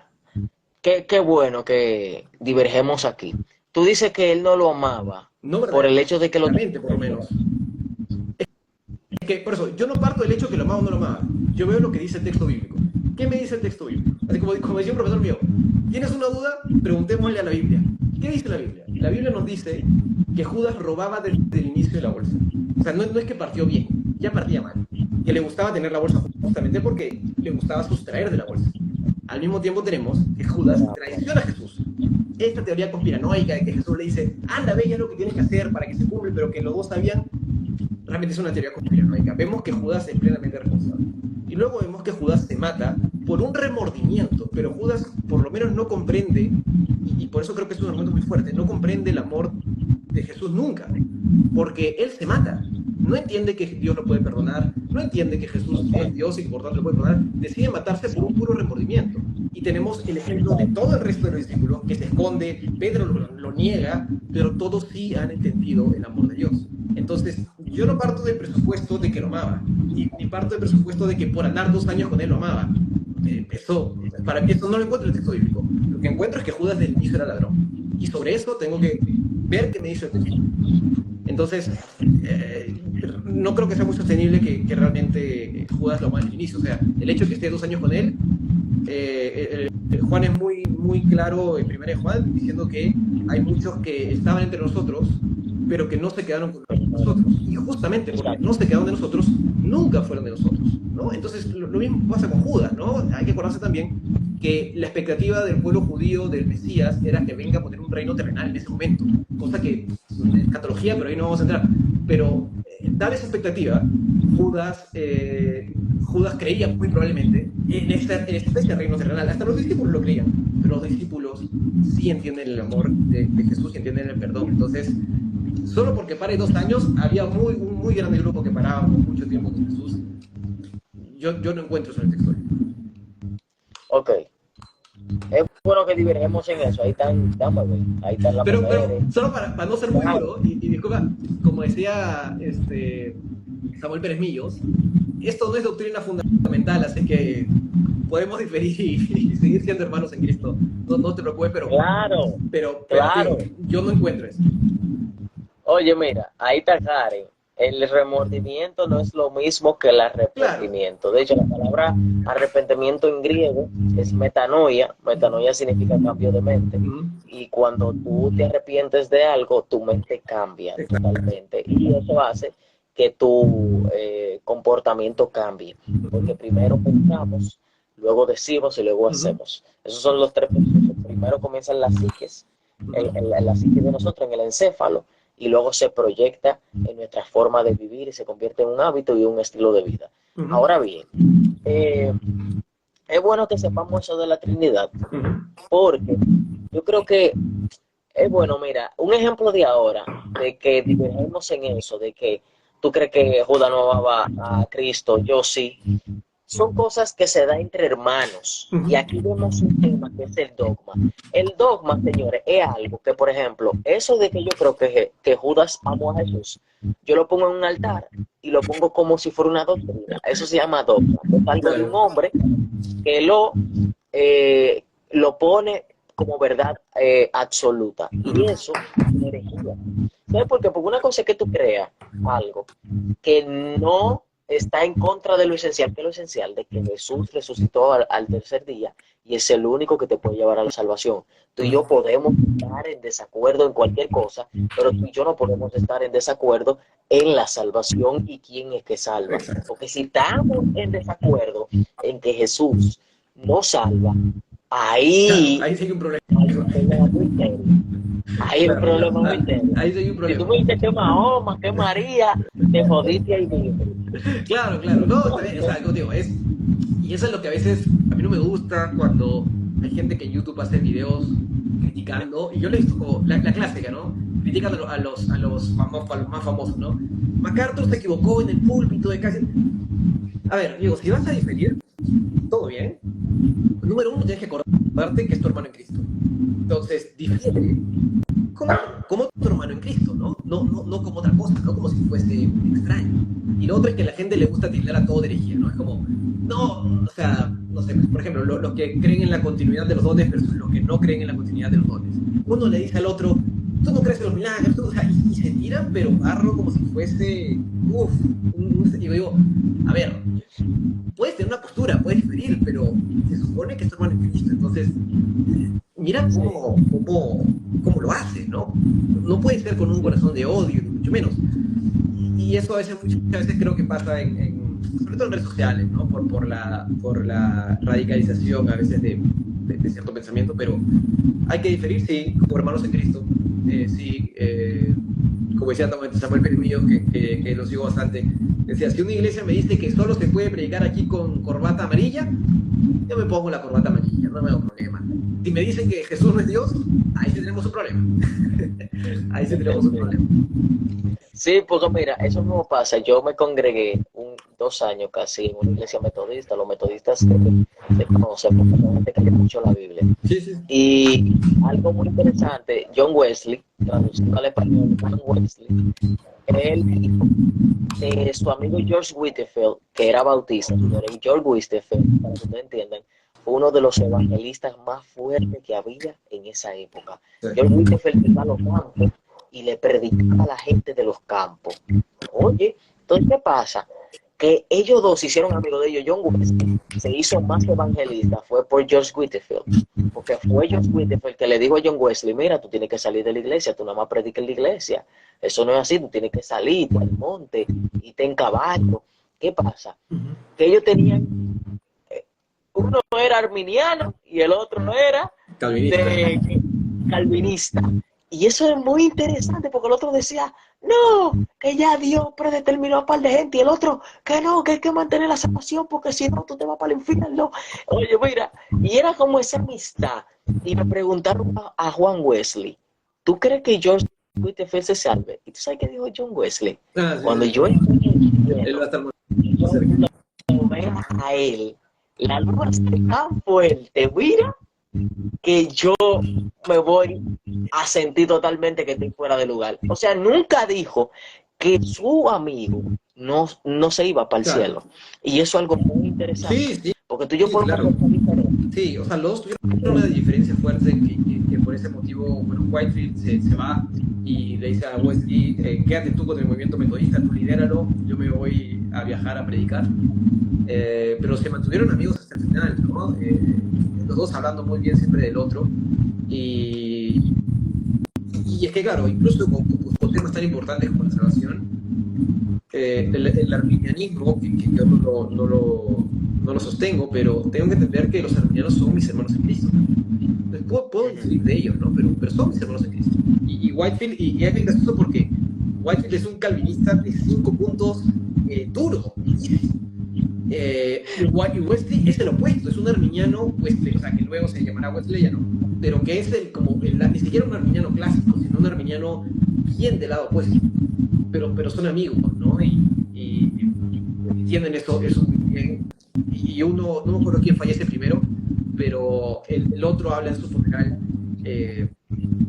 qué bueno que divergemos aquí. Tú dices que él no lo amaba, no por el hecho de que lo... por lo menos. Es que, por eso, yo no parto del hecho que lo amaba o no lo amaba. Yo veo lo que dice el texto bíblico. ¿Qué me dice el texto bíblico? Así como decía un profesor mío, ¿tienes una duda? Preguntémosle a la Biblia. ¿Qué dice la Biblia? La Biblia nos dice que Judas robaba desde el inicio de la bolsa. O sea, no es que partió bien, ya partía mal. Que le gustaba tener la bolsa justamente porque le gustaba sustraer de la bolsa. Al mismo tiempo tenemos que Judas traiciona a Jesús. Esta teoría conspiranoica de que Jesús le dice, anda, ve ya lo que tienes que hacer para que se cumpla, pero que los dos sabían, realmente es una teoría conspiranoica. Vemos que Judas es plenamente responsable. Y luego vemos que Judas se mata por un remordimiento, pero Judas por lo menos no comprende, y por eso creo que es un argumento muy fuerte, no comprende el amor de Jesús nunca, porque él se mata, no entiende que Dios lo puede perdonar, no entiende que Jesús es Dios y por tanto lo puede perdonar, decide matarse por un puro remordimiento. Y tenemos el ejemplo de todo el resto de los discípulos que se esconde, Pedro lo niega, pero todos sí han entendido el amor de Dios. Entonces, yo no parto del presupuesto de que lo amaba, ni parto del presupuesto de que por andar 2 años con él lo amaba. Para mí eso no lo encuentro en el texto bíblico. Lo que encuentro es que Judas del inicio era ladrón. Y sobre eso tengo que ver qué me dice el texto. Entonces, no creo que sea muy sostenible que realmente Judas lo amara al inicio. O sea, el hecho de que esté 2 años con él, Juan es muy, muy claro en 1 Juan diciendo que hay muchos que estaban entre nosotros, pero que no se quedaron con nosotros. Y justamente porque no se quedaron de nosotros, nunca fueron de nosotros, ¿no? Entonces, lo mismo pasa con Judas, ¿no? Hay que acordarse también que la expectativa del pueblo judío del Mesías era que venga a poner un reino terrenal en ese momento, cosa que es escatología, pero ahí no vamos a entrar. Pero, dada esa expectativa, Judas creía muy probablemente en esta especie de reino terrenal. Hasta los discípulos lo creían, pero los discípulos sí entienden el amor de Jesús y entienden el perdón. Entonces, solo porque pare 2 años, había un muy grande grupo que paraba por mucho tiempo con Jesús. Yo no encuentro eso en el texto. Ok. Es bueno que divergemos en eso. Ahí están las Pero mujeres. solo para no ser muy duro, y disculpa, como decía Samuel Pérez Millos, esto no es doctrina fundamental, así que podemos diferir y seguir siendo hermanos en Cristo. No te preocupes, pero Claro. yo no encuentro eso. Oye, mira, ahí está Karen. El remordimiento no es lo mismo que el arrepentimiento. Claro. De hecho, la palabra arrepentimiento en griego es metanoia. Metanoia significa cambio de mente. Y cuando tú te arrepientes de algo, tu mente cambia totalmente. Y eso hace que tu comportamiento cambie. Porque primero pensamos, luego decimos y luego hacemos. Esos son los 3 procesos. Primero comienzan las psiques, en la psique de nosotros, en el encéfalo, y luego se proyecta en nuestra forma de vivir y se convierte en un hábito y un estilo de vida. Ahora bien, es bueno que sepamos eso de la Trinidad, porque yo creo que es bueno, mira, un ejemplo de ahora, de que divergimos en eso, de que tú crees que Judas no amaba a Cristo, yo sí. Son cosas que se dan entre hermanos. Y aquí vemos un tema que es el dogma. El dogma, señores, es algo que, por ejemplo, eso de que yo creo que Judas amó a Jesús, yo lo pongo en un altar y lo pongo como si fuera una doctrina. Eso se llama dogma. Es algo de un hombre que lo pone como verdad absoluta. Y eso es herejía. ¿Sabes por qué? Porque una cosa es que tú creas algo que no está en contra de lo esencial, que es lo esencial de que Jesús resucitó al tercer día y es el único que te puede llevar a la salvación. Tú y yo podemos estar en desacuerdo en cualquier cosa, pero tú y yo no podemos estar en desacuerdo en la salvación y quién es que salva. Porque si estamos en desacuerdo en que Jesús no salva, ahí sí hay un problema. Hay un problema muy serio. Ahí sí hay un problema. Si tú me dices que Mahoma, que María, te jodiste ahí mismo. Claro. No, está bien, o sea, como digo, y eso es lo que a veces a mí no me gusta cuando hay gente que en YouTube hace videos criticando, y yo le he visto como la clásica, ¿no? Critican a los más famosos, ¿no? MacArthur se equivocó en el púlpito de casi... A ver, digo, si vas a diferir, todo bien. Número 1, tienes que acordarte que es tu hermano en Cristo. Entonces, difiere como tu hermano en Cristo, ¿no? No como otra cosa, no como si fuese un extraño. Y lo otro es que a la gente le gusta tildar a todo de herejía, ¿no? Es como, no, o sea, no sé, por ejemplo, los que creen en la continuidad de los dones versus los que no creen en la continuidad de los dones. Uno le dice al otro, tú no crees en los milagros, o sea, y se tiran, pero barro como si fuese, y yo digo, a ver, puedes tener una postura, puedes diferir, pero se supone que es tu hermano en Cristo, entonces, mira cómo lo hace, ¿no? No puede ser con un corazón de odio, ni mucho menos. Y eso muchas veces creo que pasa sobre todo en redes sociales, ¿no? Por la radicalización a veces de cierto pensamiento, pero hay que diferir, sí, como hermanos en Cristo, sí, como decía Samuel Perimillo, que lo sigo bastante, decía, si una iglesia me dice que solo se puede predicar aquí con corbata amarilla, yo me pongo la corbata amarilla, no me hago problema. Si me dicen que Jesús no es Dios, ahí sí tenemos un problema. Ahí sí tenemos un problema. Sí, porque mira, eso mismo pasa. Yo me congregué 2 años casi en una iglesia metodista. Los metodistas se conocen porque son gente que lee mucho la Biblia. Sí, sí. Y algo muy interesante, John Wesley, traducido al español, John Wesley, él dijo su amigo George Whitefield, que era bautista, señores, y George Whitefield, para que ustedes entiendan, fue uno de los evangelistas más fuertes que había en esa época. Sí. George Whitefield iba a los campos y le predicaba a la gente de los campos. Oye, entonces, ¿qué pasa? Que ellos dos se hicieron amigos de ellos. John Wesley se hizo más evangelista, fue por George Whitefield, porque fue George Whitefield que le dijo a John Wesley, mira, tú tienes que salir de la iglesia, tú nada más predicas en la iglesia. Eso no es así, tú tienes que salir al monte, irte en caballo. ¿Qué pasa? Que ellos tenían, uno era arminiano y el otro era calvinista. Y eso es muy interesante porque el otro decía, no, que ya Dios predeterminó a un par de gente, y el otro, que no, que hay que mantener la salvación porque si no, tú te vas para el infierno. Oye, mira, y era como esa amistad. Y me preguntaron a Juan Wesley, ¿tú crees que George Whitefield se salve? ¿Y tú sabes qué dijo John Wesley? Sí, Cuando sí. yo estoy en el infierno, Él va a estar más yo cerca. lo veo a él, la luz es tan fuerte, mira, que yo me voy a sentir totalmente que estoy fuera de lugar. O sea, nunca dijo que su amigo no se iba para el cielo. Y eso es algo muy interesante. Sí, sí. Porque tú y yo Sí, podemos claro. pensar diferente. Sí, o sea, los dos tuvieron una diferencia fuerte que por ese motivo, bueno, Whitefield se va y le dice a Wesley, quédate tú con el movimiento metodista, tú lidéralo, yo me voy a viajar a predicar. Pero se mantuvieron amigos hasta el final, ¿no? Los dos hablando muy bien siempre del otro. Y es que, claro, incluso con temas tan importantes como la salvación, el arminianismo, que yo no lo sostengo, pero tengo que entender que los arminianos son mis hermanos en Cristo. Entonces, puedo diferir de ellos, ¿no? Pero son mis hermanos en Cristo. Y Whitefield, y es bien gracioso porque Whitefield es un calvinista de 5 puntos duro. Y Wesley es el opuesto, es un arminiano Wesley, o sea, que luego se llamará wesleyano, pero que es ni siquiera un arminiano clásico, sino un arminiano bien del lado opuesto. Pero son amigos, ¿no? Y entienden eso muy bien. Y uno, no me acuerdo quién fallece primero, pero el otro habla en su funeral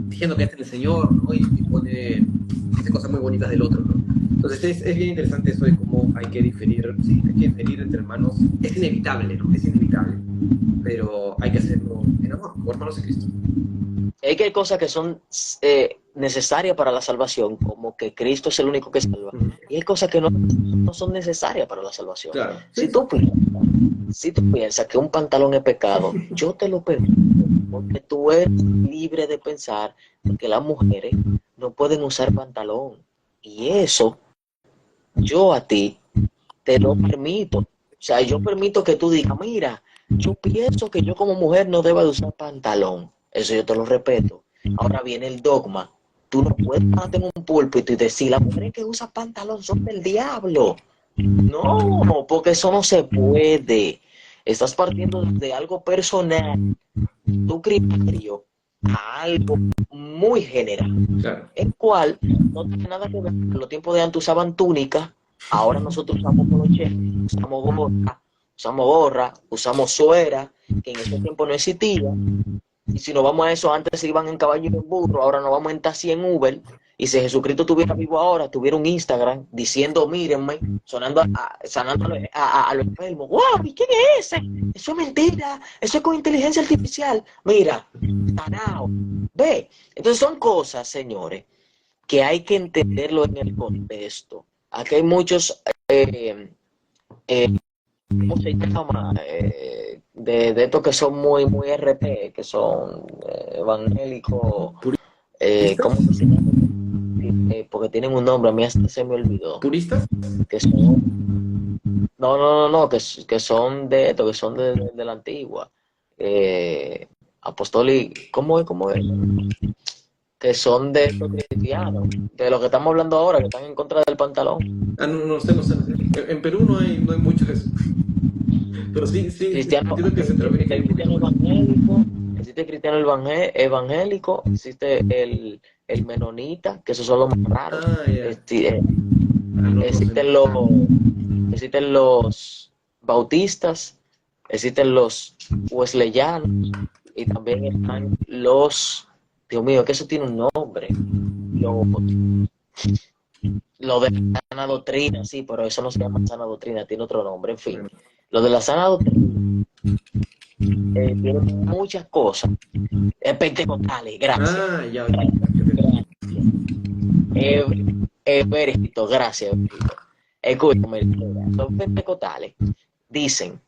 diciendo que es el Señor, ¿no? Y dice cosas muy bonitas del otro, ¿no? Entonces es bien interesante eso de cómo hay que diferir, sí, hay que diferir entre hermanos. Es inevitable, ¿no? Es inevitable, pero hay que hacerlo en amor, como hermanos de Cristo. Es que hay cosas que son necesarias para la salvación, como que Cristo es el único que salva. Y hay cosas que no son necesarias para la salvación. Claro. Si tú piensas que un pantalón es pecado, yo te lo permito, porque tú eres libre de pensar que las mujeres no pueden usar pantalón. Y eso, yo a ti te lo permito. O sea, yo permito que tú digas, mira, yo pienso que yo como mujer no debo de usar pantalón. Eso yo te lo respeto. Ahora viene el dogma. Tú no puedes pararte en un púlpito y decir, las mujeres que usan pantalón son del diablo. No, porque eso no se puede. Estás partiendo de algo personal, tu criterio, a algo muy general, Claro. el cual no tiene nada que ver. En los tiempos de antes usaban túnica, ahora nosotros usamos poloche, usamos gorra, usamos suera, que en ese tiempo no existía. Y si nos vamos a eso, antes se iban en caballo y en burro, ahora nos vamos en taxi en Uber. Y si Jesucristo estuviera vivo ahora, tuviera un Instagram diciendo, mírenme, sanando a los enfermos. ¡Wow! ¿Y quién es ese? Eso es mentira, eso es con inteligencia artificial. Mira, sanado. Ve, entonces son cosas, señores, que hay que entenderlo en el contexto. Aquí hay muchos, ¿cómo se llama? De estos que son muy RP, que son evangélicos, ¿cómo se llama? Porque tienen un nombre, a mí hasta se me olvidó. ¿Puristas? Que son, no, que son de esto, que son de la antigua. Apostólico, ¿cómo es? que son de estos cristianos, de lo que estamos hablando ahora, que están en contra del pantalón. Ah, no, no sé, no sé, no sé. En Perú no hay mucho de eso. Pero sí, sí, Cristiano, entiendo que en Centroamérica existe hay el un poquito cristiano más. evangélico, existe el cristiano evangélico, existe el menonita, que esos son los más raros. Ah, ya. Ah, no, no sé. Existen los bautistas, existen los wesleyanos y también están los, Dios mío, que eso tiene un nombre, los, lo de la sana doctrina, sí, pero eso no se llama sana doctrina, tiene otro nombre, en fin. Bueno. Lo de la sana doctrina tiene muchas cosas. Pentecostales, gracias. Ah, ya, ok, ok, ok. Gracias. Eh, Berito, gracias, Berito. Escúchame, los pentecostales dicen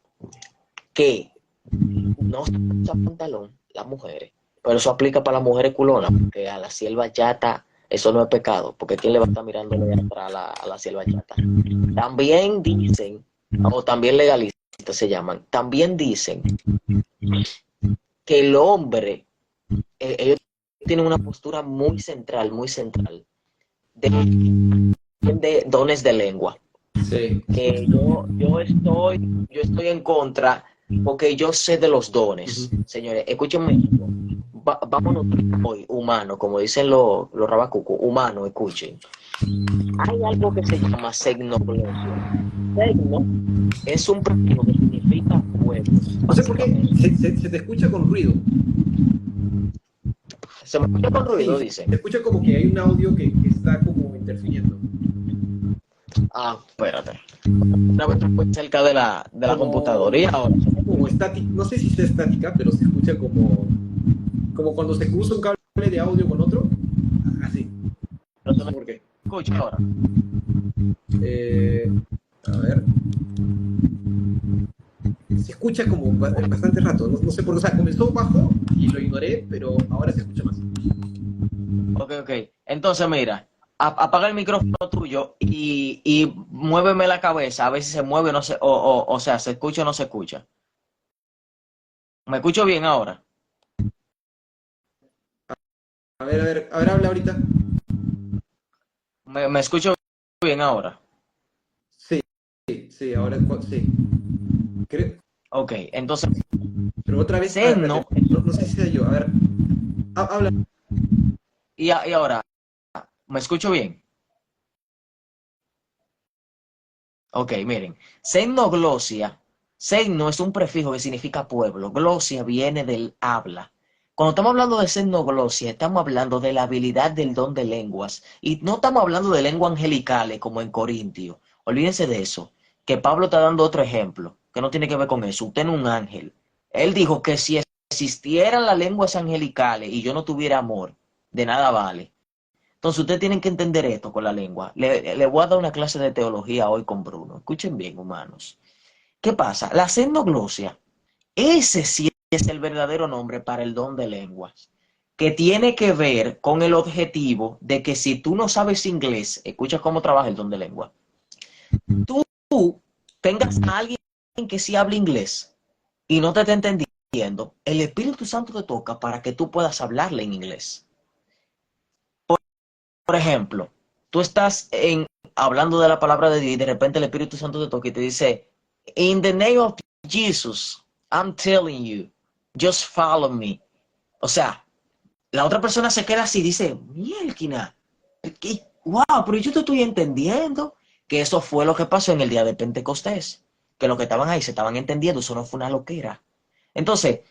que no se usa pantalón las mujeres, pero eso aplica para las mujeres culonas, porque a la sierva chata eso no es pecado, porque ¿quién le va a estar mirando de atrás a la sierva chata? También dicen, o también legalistas se llaman, también dicen que el hombre, ellos tienen una postura muy central, de dones de lengua. Sí. Que yo estoy en contra porque yo sé de los dones, Ujú. señores. Escúchenme, vámonos hoy, humano, como dicen los rabacucos, humano, escuchen. Hay algo que se llama segnoglossia. Segno es un prefijo que significa pueblo, No sé por qué básicamente. se te escucha con ruido. Se me escucha con Sí, ruido, se dicen. escucha como que hay un audio que está como interfiriendo. Ah, espérate. Una vez muy cerca de la computadora y Como, ahora se me como escucha. estática, no sé si sea estática, pero se escucha como cuando se cruza un cable de audio con otro. Así. No No se sé me por qué. escucha ahora. Eh, a ver. Se escucha como bastante rato. No, no sé por qué. O sea, comenzó bajo y lo ignoré, pero ahora se escucha más. Ok, ok. Entonces, mira, apaga el micrófono tuyo y muéveme la cabeza, a ver si se mueve o no se, o sea, se escucha o no se escucha. ¿Me escucho bien ahora? A ver, a ver, a ver, habla ahorita. ¿Me escucho bien ahora? Sí, sí, sí, ahora sí. Creo, Ok, entonces, pero otra vez, a ver, seno, espérate, no, no sé si sea yo. A ver, habla. y ahora, ¿me escucho bien? Ok, miren, semnoglosia, semno es un prefijo que significa pueblo, glosia viene del habla. Cuando estamos hablando de semnoglosia, estamos hablando de la habilidad del don de lenguas. Y no estamos hablando de lenguas angelicales como en Corintio. Olvídense de eso, que Pablo está dando otro ejemplo, que no tiene que ver con eso. Usted no es un ángel. Él dijo que si existieran las lenguas angelicales y yo no tuviera amor, de nada vale. Entonces, ustedes tienen que entender esto con la lengua. Le voy a dar una clase de teología hoy con Bruno. Escuchen bien, humanos. ¿Qué pasa? La semnoglosia, ese sí es el verdadero nombre para el don de lenguas, que tiene que ver con el objetivo de que si tú no sabes inglés, escucha cómo trabaja el don de lengua, tú tengas a alguien que sí hable inglés y no te esté entendiendo, el Espíritu Santo te toca para que tú puedas hablarle en inglés. Por ejemplo, tú estás hablando de la palabra de Dios y de repente el Espíritu Santo te toca y te dice, In the name of Jesus, I'm telling you, just follow me. O sea, la otra persona se queda así y dice, mielquina, wow, pero yo te estoy entendiendo que eso fue lo que pasó en el día de Pentecostés, que los que estaban ahí se estaban entendiendo, eso no fue una loquera. Entonces,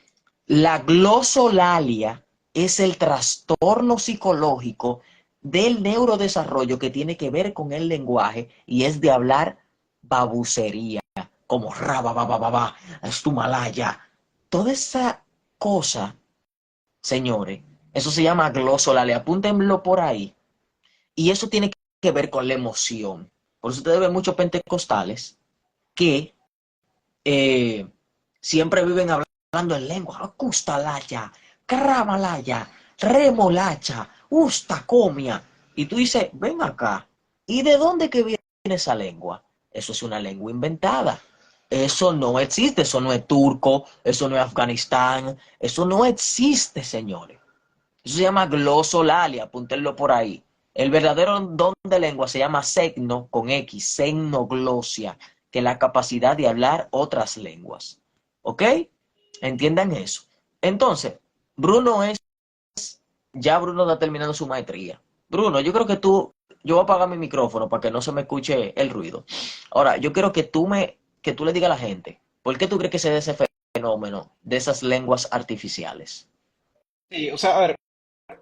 la glosolalia es el trastorno psicológico del neurodesarrollo que tiene que ver con el lenguaje y es de hablar babucería, como rababababa, es tu malaya. Toda esa cosa, señores, eso se llama glosolalia, apúntenlo por ahí. Y eso tiene que ver con la emoción. Por eso ustedes ven muchos pentecostales que eh, siempre viven hablando en lengua, custalaya, cramalaya, remolacha, ustacomia. Y tú dices, ven acá, ¿y de dónde que viene esa lengua? Eso es una lengua inventada. Eso no existe, eso no es turco, eso no es Afganistán, eso no existe, señores. Eso se llama glosolalia, apúntenlo por ahí. El verdadero don de lengua se llama segno con X, segnoglosia, que es la capacidad de hablar otras lenguas. ¿Ok? Entiendan eso. Entonces, Bruno es, ya Bruno está terminando su maestría. Bruno, yo creo que yo voy a apagar mi micrófono para que no se me escuche el ruido. Ahora, yo quiero que tú le digas a la gente, ¿por qué tú crees que se dé ese fenómeno de esas lenguas artificiales? Sí, o sea, a ver,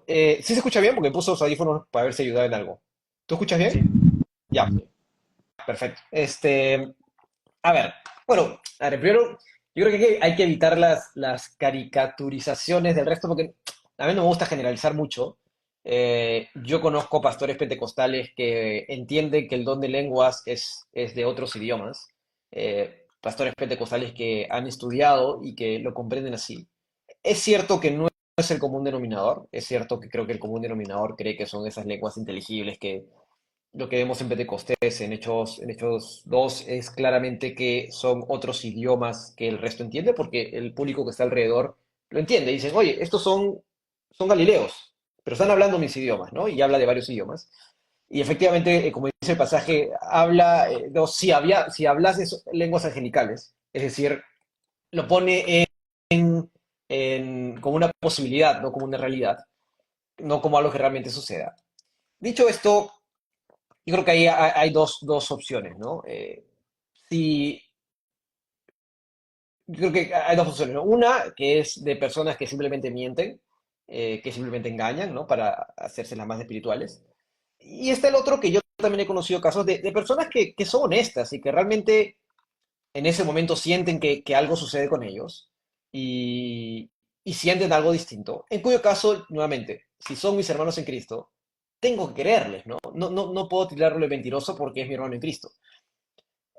sí se escucha bien porque puso los audífonos para ver si ayudaba en algo. ¿Tú escuchas Sí, bien? Ya, sí. perfecto. A ver, bueno, a ver, primero, yo creo que hay que evitar las caricaturizaciones del resto porque a mí no me gusta generalizar mucho. Yo conozco pastores pentecostales que entienden que el don de lenguas es de otros idiomas. Pastores pentecostales que han estudiado y que lo comprenden así. Es cierto que no es el común denominador, es cierto que creo que el común denominador cree que son esas lenguas inteligibles que lo que vemos en Pentecostés, en Hechos 2, es claramente que son otros idiomas que el resto entiende, porque el público que está alrededor lo entiende. Dicen, oye, son galileos, pero están hablando mis idiomas, ¿no? Y habla de varios idiomas. Y efectivamente, como dice el pasaje, habla, no, si hablas lenguas angelicales, es decir, lo pone como una posibilidad, no como una realidad, no como algo que realmente suceda. Dicho esto, yo creo que ahí hay dos opciones, ¿no? Si, yo creo que hay dos opciones, ¿no? Una, que es de personas que simplemente mienten, que simplemente engañan, ¿no? Para hacerse las más espirituales. Y está el otro que yo también he conocido casos de personas que son honestas y que realmente en ese momento sienten que algo sucede con ellos y, y sienten algo distinto. En cuyo caso, nuevamente, si son mis hermanos en Cristo, tengo que creerles, ¿no? No puedo tirarlo de mentiroso porque es mi hermano en Cristo.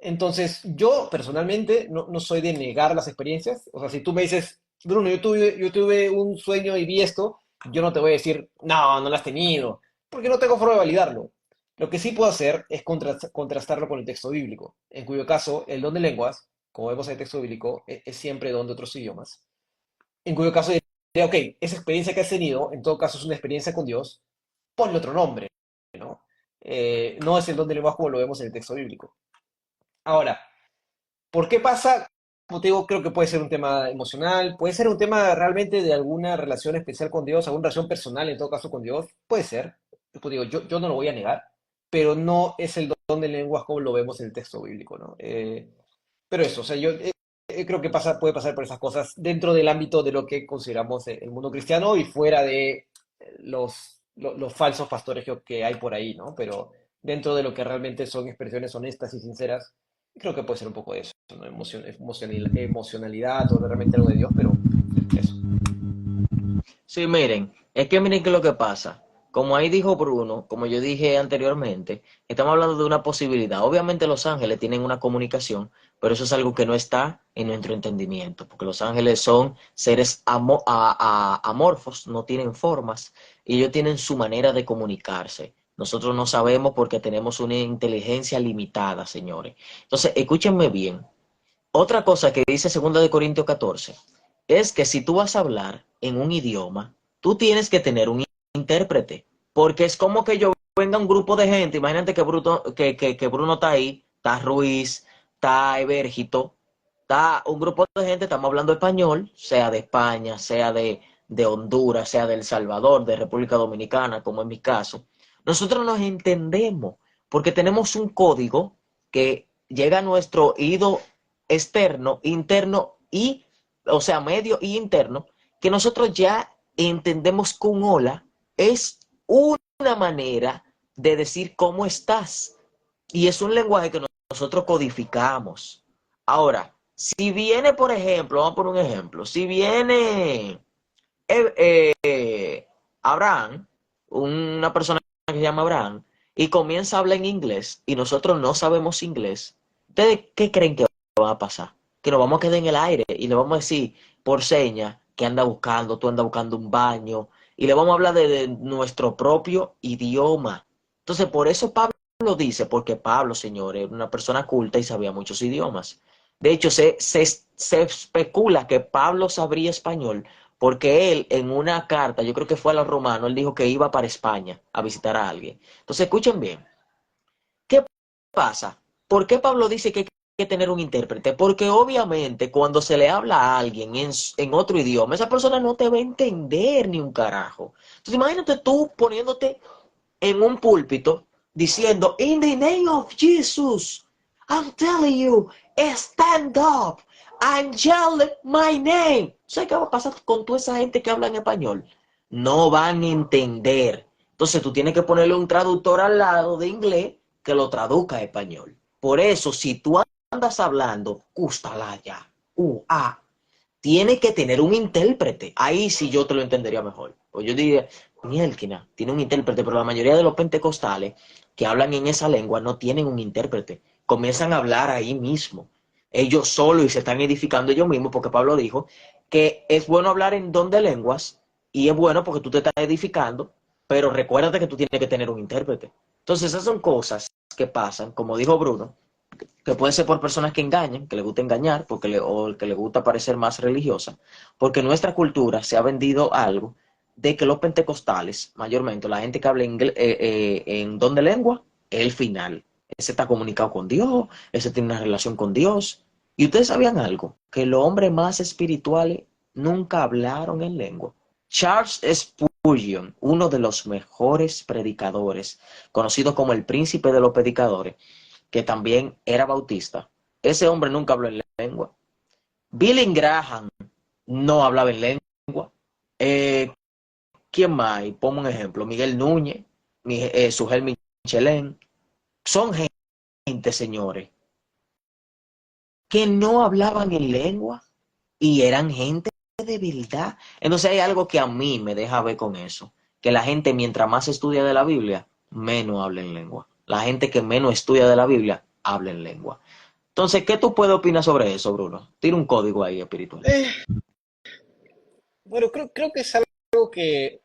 Entonces, yo personalmente no soy de negar las experiencias. O sea, si tú me dices, Bruno, yo tuve un sueño y vi esto, yo no te voy a decir, no lo has tenido, porque no tengo forma de validarlo. Lo que sí puedo hacer es contrastarlo con el texto bíblico, en cuyo caso el don de lenguas, como vemos en el texto bíblico, es siempre don de otros idiomas. En cuyo caso diría, ok, esa experiencia que has tenido, en todo caso es una experiencia con Dios, ponle otro nombre, ¿no? No es el don de lenguas como lo vemos en el texto bíblico. Ahora, ¿por qué pasa? Como te digo, creo que puede ser un tema emocional, puede ser un tema realmente de alguna relación especial con Dios, alguna relación personal en todo caso con Dios, puede ser. Como digo, yo no lo voy a negar, pero no es el don de lenguas como lo vemos en el texto bíblico, ¿no? Pero eso, o sea, yo creo que puede pasar por esas cosas dentro del ámbito de lo que consideramos el mundo cristiano y fuera de los falsos pastores que hay por ahí, ¿no? Pero dentro de lo que realmente son expresiones honestas y sinceras, creo que puede ser un poco de eso, ¿no? Emocionalidad o realmente algo de Dios, pero eso. Sí, miren, es que miren qué es lo que pasa. Como ahí dijo Bruno, como yo dije anteriormente, estamos hablando de una posibilidad. Obviamente los ángeles tienen una comunicación, pero eso es algo que no está en nuestro entendimiento, porque los ángeles son seres amorfos, no tienen formas, y ellos tienen su manera de comunicarse. Nosotros no sabemos porque tenemos una inteligencia limitada, señores. Entonces, escúchenme bien. Otra cosa que dice 2 Corintios 14 es que si tú vas a hablar en un idioma, tú tienes que tener un intérprete, porque es como que yo venga un grupo de gente, imagínate que Bruno está ahí, está Ruiz, está Evérgito, está un grupo de gente, estamos hablando español, sea de España, sea de Honduras, sea de El Salvador, de República Dominicana, como en mi caso. Nosotros nos entendemos porque tenemos un código que llega a nuestro oído externo, interno y, o sea, medio y interno, que nosotros ya entendemos con hola, es una manera de decir cómo estás. Y es un lenguaje que nosotros codificamos. Ahora, si viene, por ejemplo, vamos a poner un ejemplo, si viene Abraham, una persona que se llama Abraham, y comienza a hablar en inglés y nosotros no sabemos inglés, ¿ustedes qué creen que va a pasar? Que nos vamos a quedar en el aire y le vamos a decir por señas que anda buscando, tú andas buscando un baño, y le vamos a hablar de nuestro propio idioma. Entonces, por eso Pablo dice, porque Pablo, señores, era una persona culta y sabía muchos idiomas. De hecho, se especula que Pablo sabría español porque él en una carta, yo creo que fue a los romanos, él dijo que iba para España a visitar a alguien. Entonces, escuchen bien, ¿qué pasa? ¿Por qué Pablo dice que hay que tener un intérprete? Porque obviamente cuando se le habla a alguien en otro idioma, esa persona no te va a entender ni un carajo. Entonces, imagínate tú poniéndote en un púlpito diciendo, In the name of Jesus, I'm telling you, stand up and yell my name. ¿Sabes qué va a pasar con toda esa gente que habla en español? No van a entender. Entonces tú tienes que ponerle un traductor al lado de inglés que lo traduzca a español. Por eso, si tú andas hablando, custalaya, tiene que tener un intérprete. Ahí sí yo te lo entendería mejor. Pues yo diría, mielquina, tiene un intérprete, pero la mayoría de los pentecostales que hablan en esa lengua no tienen un intérprete. Comienzan a hablar ahí mismo. Ellos solos y se están edificando ellos mismos, porque Pablo dijo que es bueno hablar en don de lenguas y es bueno porque tú te estás edificando, pero recuérdate que tú tienes que tener un intérprete. Entonces esas son cosas que pasan, como dijo Bruno, que puede ser por personas que engañan, que le gusta engañar, o que le gusta parecer más religiosa, porque en nuestra cultura se ha vendido algo de que los pentecostales, mayormente la gente que habla en don de lengua, es el final. Ese está comunicado con Dios, ese tiene una relación con Dios. Y ustedes sabían algo, que los hombres más espirituales nunca hablaron en lengua. Charles Spurgeon, uno de los mejores predicadores, conocido como el príncipe de los predicadores, que también era bautista. Ese hombre nunca habló en lengua. Billy Graham no hablaba en lengua. Eh, ¿Quién más? Pongo un ejemplo. Miguel Núñez, Sujel Michelén. Son gente, señores, que no hablaban en lengua y eran gente de verdad. Entonces hay algo que a mí me deja ver con eso. Que la gente, mientras más estudia de la Biblia, menos habla en lengua. La gente que menos estudia de la Biblia, habla en lengua. Entonces, ¿qué tú puedes opinar sobre eso, Bruno? Tira un código ahí espiritual. Bueno, creo que es algo que,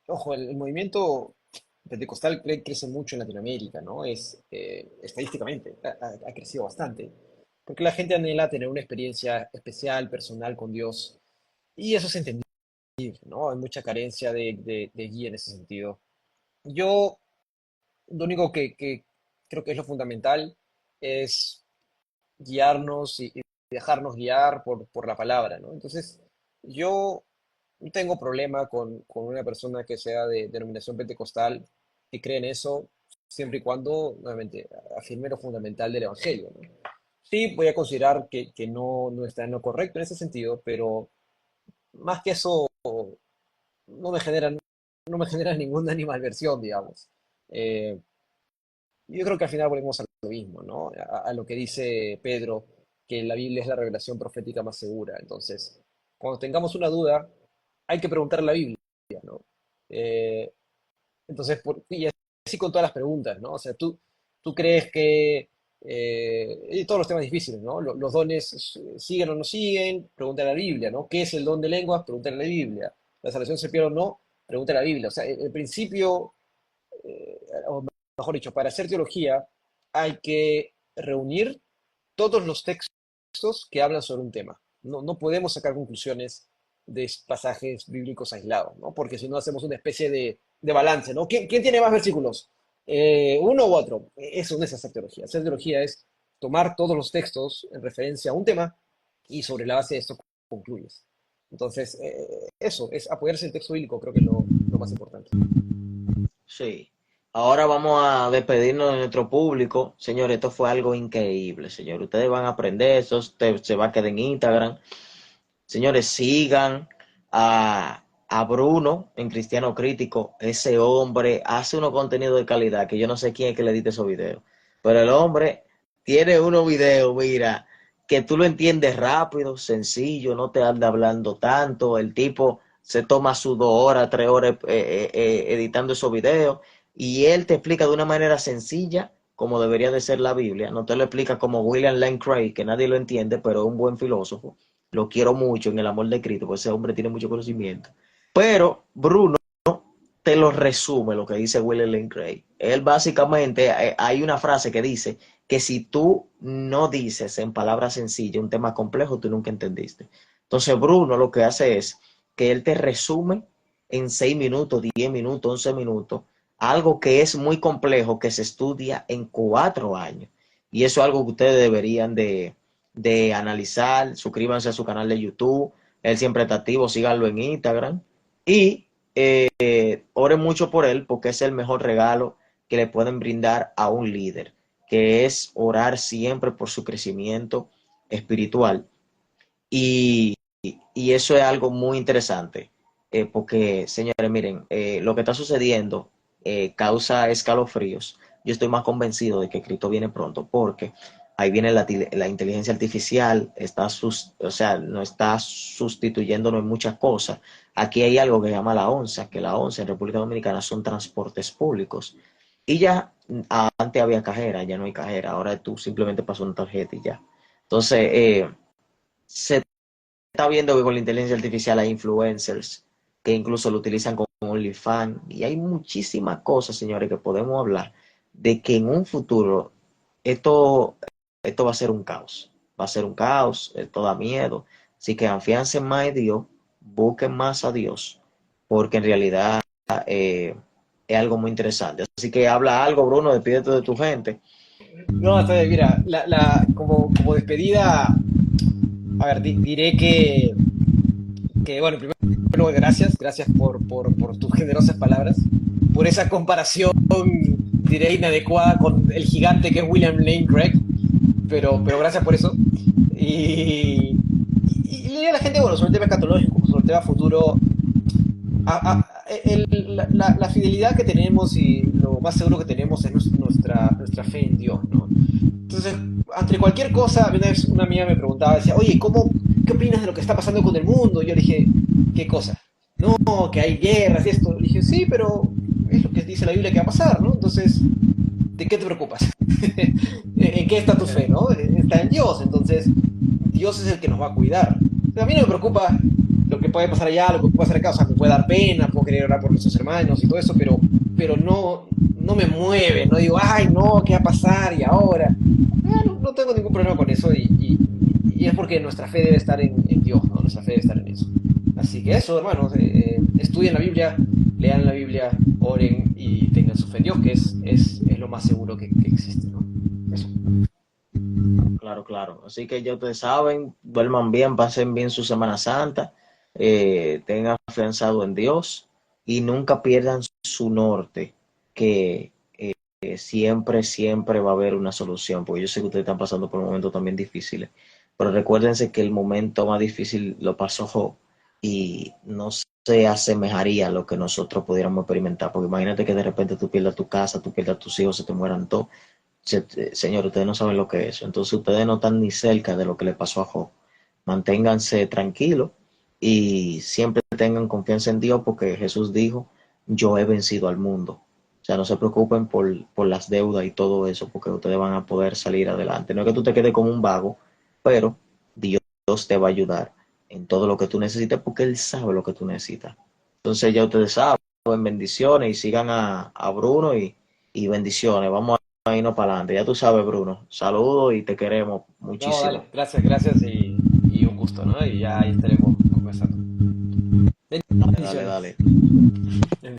ojo, el movimiento pentecostal crece mucho en Latinoamérica, ¿no? Estadísticamente, ha crecido bastante, porque la gente anhela tener una experiencia especial, personal con Dios, y eso es entendible, ¿no? Hay mucha carencia de guía en ese sentido. Yo, lo único que creo que es lo fundamental es guiarnos y dejarnos guiar por la palabra, ¿no? Entonces, yo no tengo problema con una persona que sea de denominación pentecostal que cree en eso, siempre y cuando, nuevamente, afirme lo fundamental del Evangelio, ¿no? Sí, voy a considerar que no está en lo correcto en ese sentido, pero más que eso, no me genera, no me genera ninguna animalversión, digamos. Eh, yo creo que al final volvemos a lo mismo, ¿no? A lo que dice Pedro, que la Biblia es la revelación profética más segura. Entonces, cuando tengamos una duda, hay que preguntar a la Biblia, ¿no? Eh, entonces, y así con todas las preguntas, ¿no? O sea, tú crees que y todos los temas difíciles, ¿no? Los dones siguen o no siguen, pregunta a la Biblia, ¿no? ¿Qué es el don de lenguas? Pregunta a la Biblia. ¿La salvación se pierde o no? Pregunta a la Biblia. O sea, el principio, o mejor dicho, para hacer teología hay que reunir todos los textos que hablan sobre un tema. No podemos sacar conclusiones de pasajes bíblicos aislados, ¿no? Porque si no hacemos una especie de balance, ¿no? ¿Quién tiene más versículos? ¿Uno u otro? Eso no es hacer teología. Hacer teología es tomar todos los textos en referencia a un tema y sobre la base de esto concluyes. Entonces, eso, es apoyarse en el texto bíblico, creo que es lo más importante. Sí. Ahora vamos a despedirnos de nuestro público. Señores, esto fue algo increíble, señor. Ustedes van a aprender, eso se va a quedar en Instagram. Señores, sigan a Bruno en Cristiano Crítico. Ese hombre hace unos contenidos de calidad que yo no sé quién es que le edita esos videos. Pero el hombre tiene unos videos, mira, que tú lo entiendes rápido, sencillo, no te anda hablando tanto. El tipo se toma sus 2 horas, 3 horas editando esos videos y él te explica de una manera sencilla como debería de ser la Biblia. No te lo explica como William Lane Craig, que nadie lo entiende, pero es un buen filósofo. Lo quiero mucho en el amor de Cristo, porque ese hombre tiene mucho conocimiento. Pero Bruno te lo resume lo que dice William Lane Craig. Él básicamente, hay una frase que dice que si tú no dices en palabras sencillas un tema complejo, tú nunca entendiste. Entonces Bruno lo que hace es que él te resume en 6 minutos, 10 minutos, 11 minutos, algo que es muy complejo, que se estudia en 4 años. Y eso es algo que ustedes deberían de analizar. Suscríbanse a su canal de YouTube. Él siempre está activo, síganlo en Instagram. Y oren mucho por él, porque es el mejor regalo que le pueden brindar a un líder, que es orar siempre por su crecimiento espiritual. Y, y eso es algo muy interesante, porque, señores, miren, lo que está sucediendo causa escalofríos. Yo estoy más convencido de que Cristo viene pronto, porque ahí viene la inteligencia artificial, o sea, no está sustituyéndonos en muchas cosas. Aquí hay algo que se llama la ONSA, que la ONSA en República Dominicana son transportes públicos. Y ya antes había cajera, ya no hay cajera, ahora tú simplemente pasas una tarjeta y ya. Entonces, se está viendo que con la inteligencia artificial hay influencers que incluso lo utilizan como OnlyFans, y hay muchísimas cosas, señores, que podemos hablar de que en un futuro esto, esto va a ser un caos. Va a ser un caos, esto da miedo. Así que afiancen más en Dios, busquen más a Dios, porque en realidad eh, es algo muy interesante. Así que habla algo, Bruno, despídete de tu gente. No, está bien, mira, como despedida, a ver, diré bueno, primero gracias por tus generosas palabras, por esa comparación, diré, inadecuada con el gigante que es William Lane Craig, pero gracias por eso. Y le diría a la gente, bueno, sobre el tema escatológico, sobre el tema futuro, la fidelidad que tenemos y lo más seguro que tenemos es nuestra fe en Dios, ¿no? Entonces, ante cualquier cosa, una vez una amiga me preguntaba, decía, oye, ¿qué opinas de lo que está pasando con el mundo? Y yo le dije, ¿qué cosa? No, que hay guerras y esto. Le dije, sí, pero es lo que dice la Biblia que va a pasar, ¿no? Entonces, ¿de qué te preocupas? ¿En qué está tu fe, no? Está en Dios, entonces Dios es el que nos va a cuidar. A mí no me preocupa lo que puede pasar allá, lo que puede pasar acá, o sea, me puede dar pena, puedo querer orar por nuestros hermanos y todo eso, pero no me mueve, no digo, ay, no, ¿qué va a pasar? Y ahora, no tengo ningún problema con eso y es porque nuestra fe debe estar en Dios, ¿no? Nuestra fe debe estar en eso. Así que eso, hermanos, estudien la Biblia, lean la Biblia, oren y tengan su fe en Dios, que es lo más seguro que existe, ¿no? Eso. Claro, claro. Así que ya ustedes saben, duerman bien, pasen bien su Semana Santa, tengan afianzado en Dios y nunca pierdan su norte, que siempre, siempre va a haber una solución, porque yo sé que ustedes están pasando por momentos también difíciles, pero recuérdense que el momento más difícil lo pasó Job y no se asemejaría a lo que nosotros pudiéramos experimentar, porque imagínate que de repente tú pierdas tu casa, tú pierdas tus hijos, se te mueran todos. Señor, ustedes no saben lo que es eso. Entonces ustedes no están ni cerca de lo que le pasó a Job. Manténganse tranquilos y siempre tengan confianza en Dios, porque Jesús dijo, yo he vencido al mundo. O sea, no se preocupen por las deudas y todo eso, porque ustedes van a poder salir adelante. No es que tú te quedes como un vago, pero Dios te va a ayudar en todo lo que tú necesites, porque Él sabe lo que tú necesitas. Entonces ya ustedes saben, bendiciones y sigan a Bruno y bendiciones. Vamos a irnos para adelante. Ya tú sabes, Bruno. Saludos y te queremos No, dale, muchísimo. gracias y un gusto, ¿no? Y ya ahí estaremos conversando. Dale, dale, Bendiciones. dale.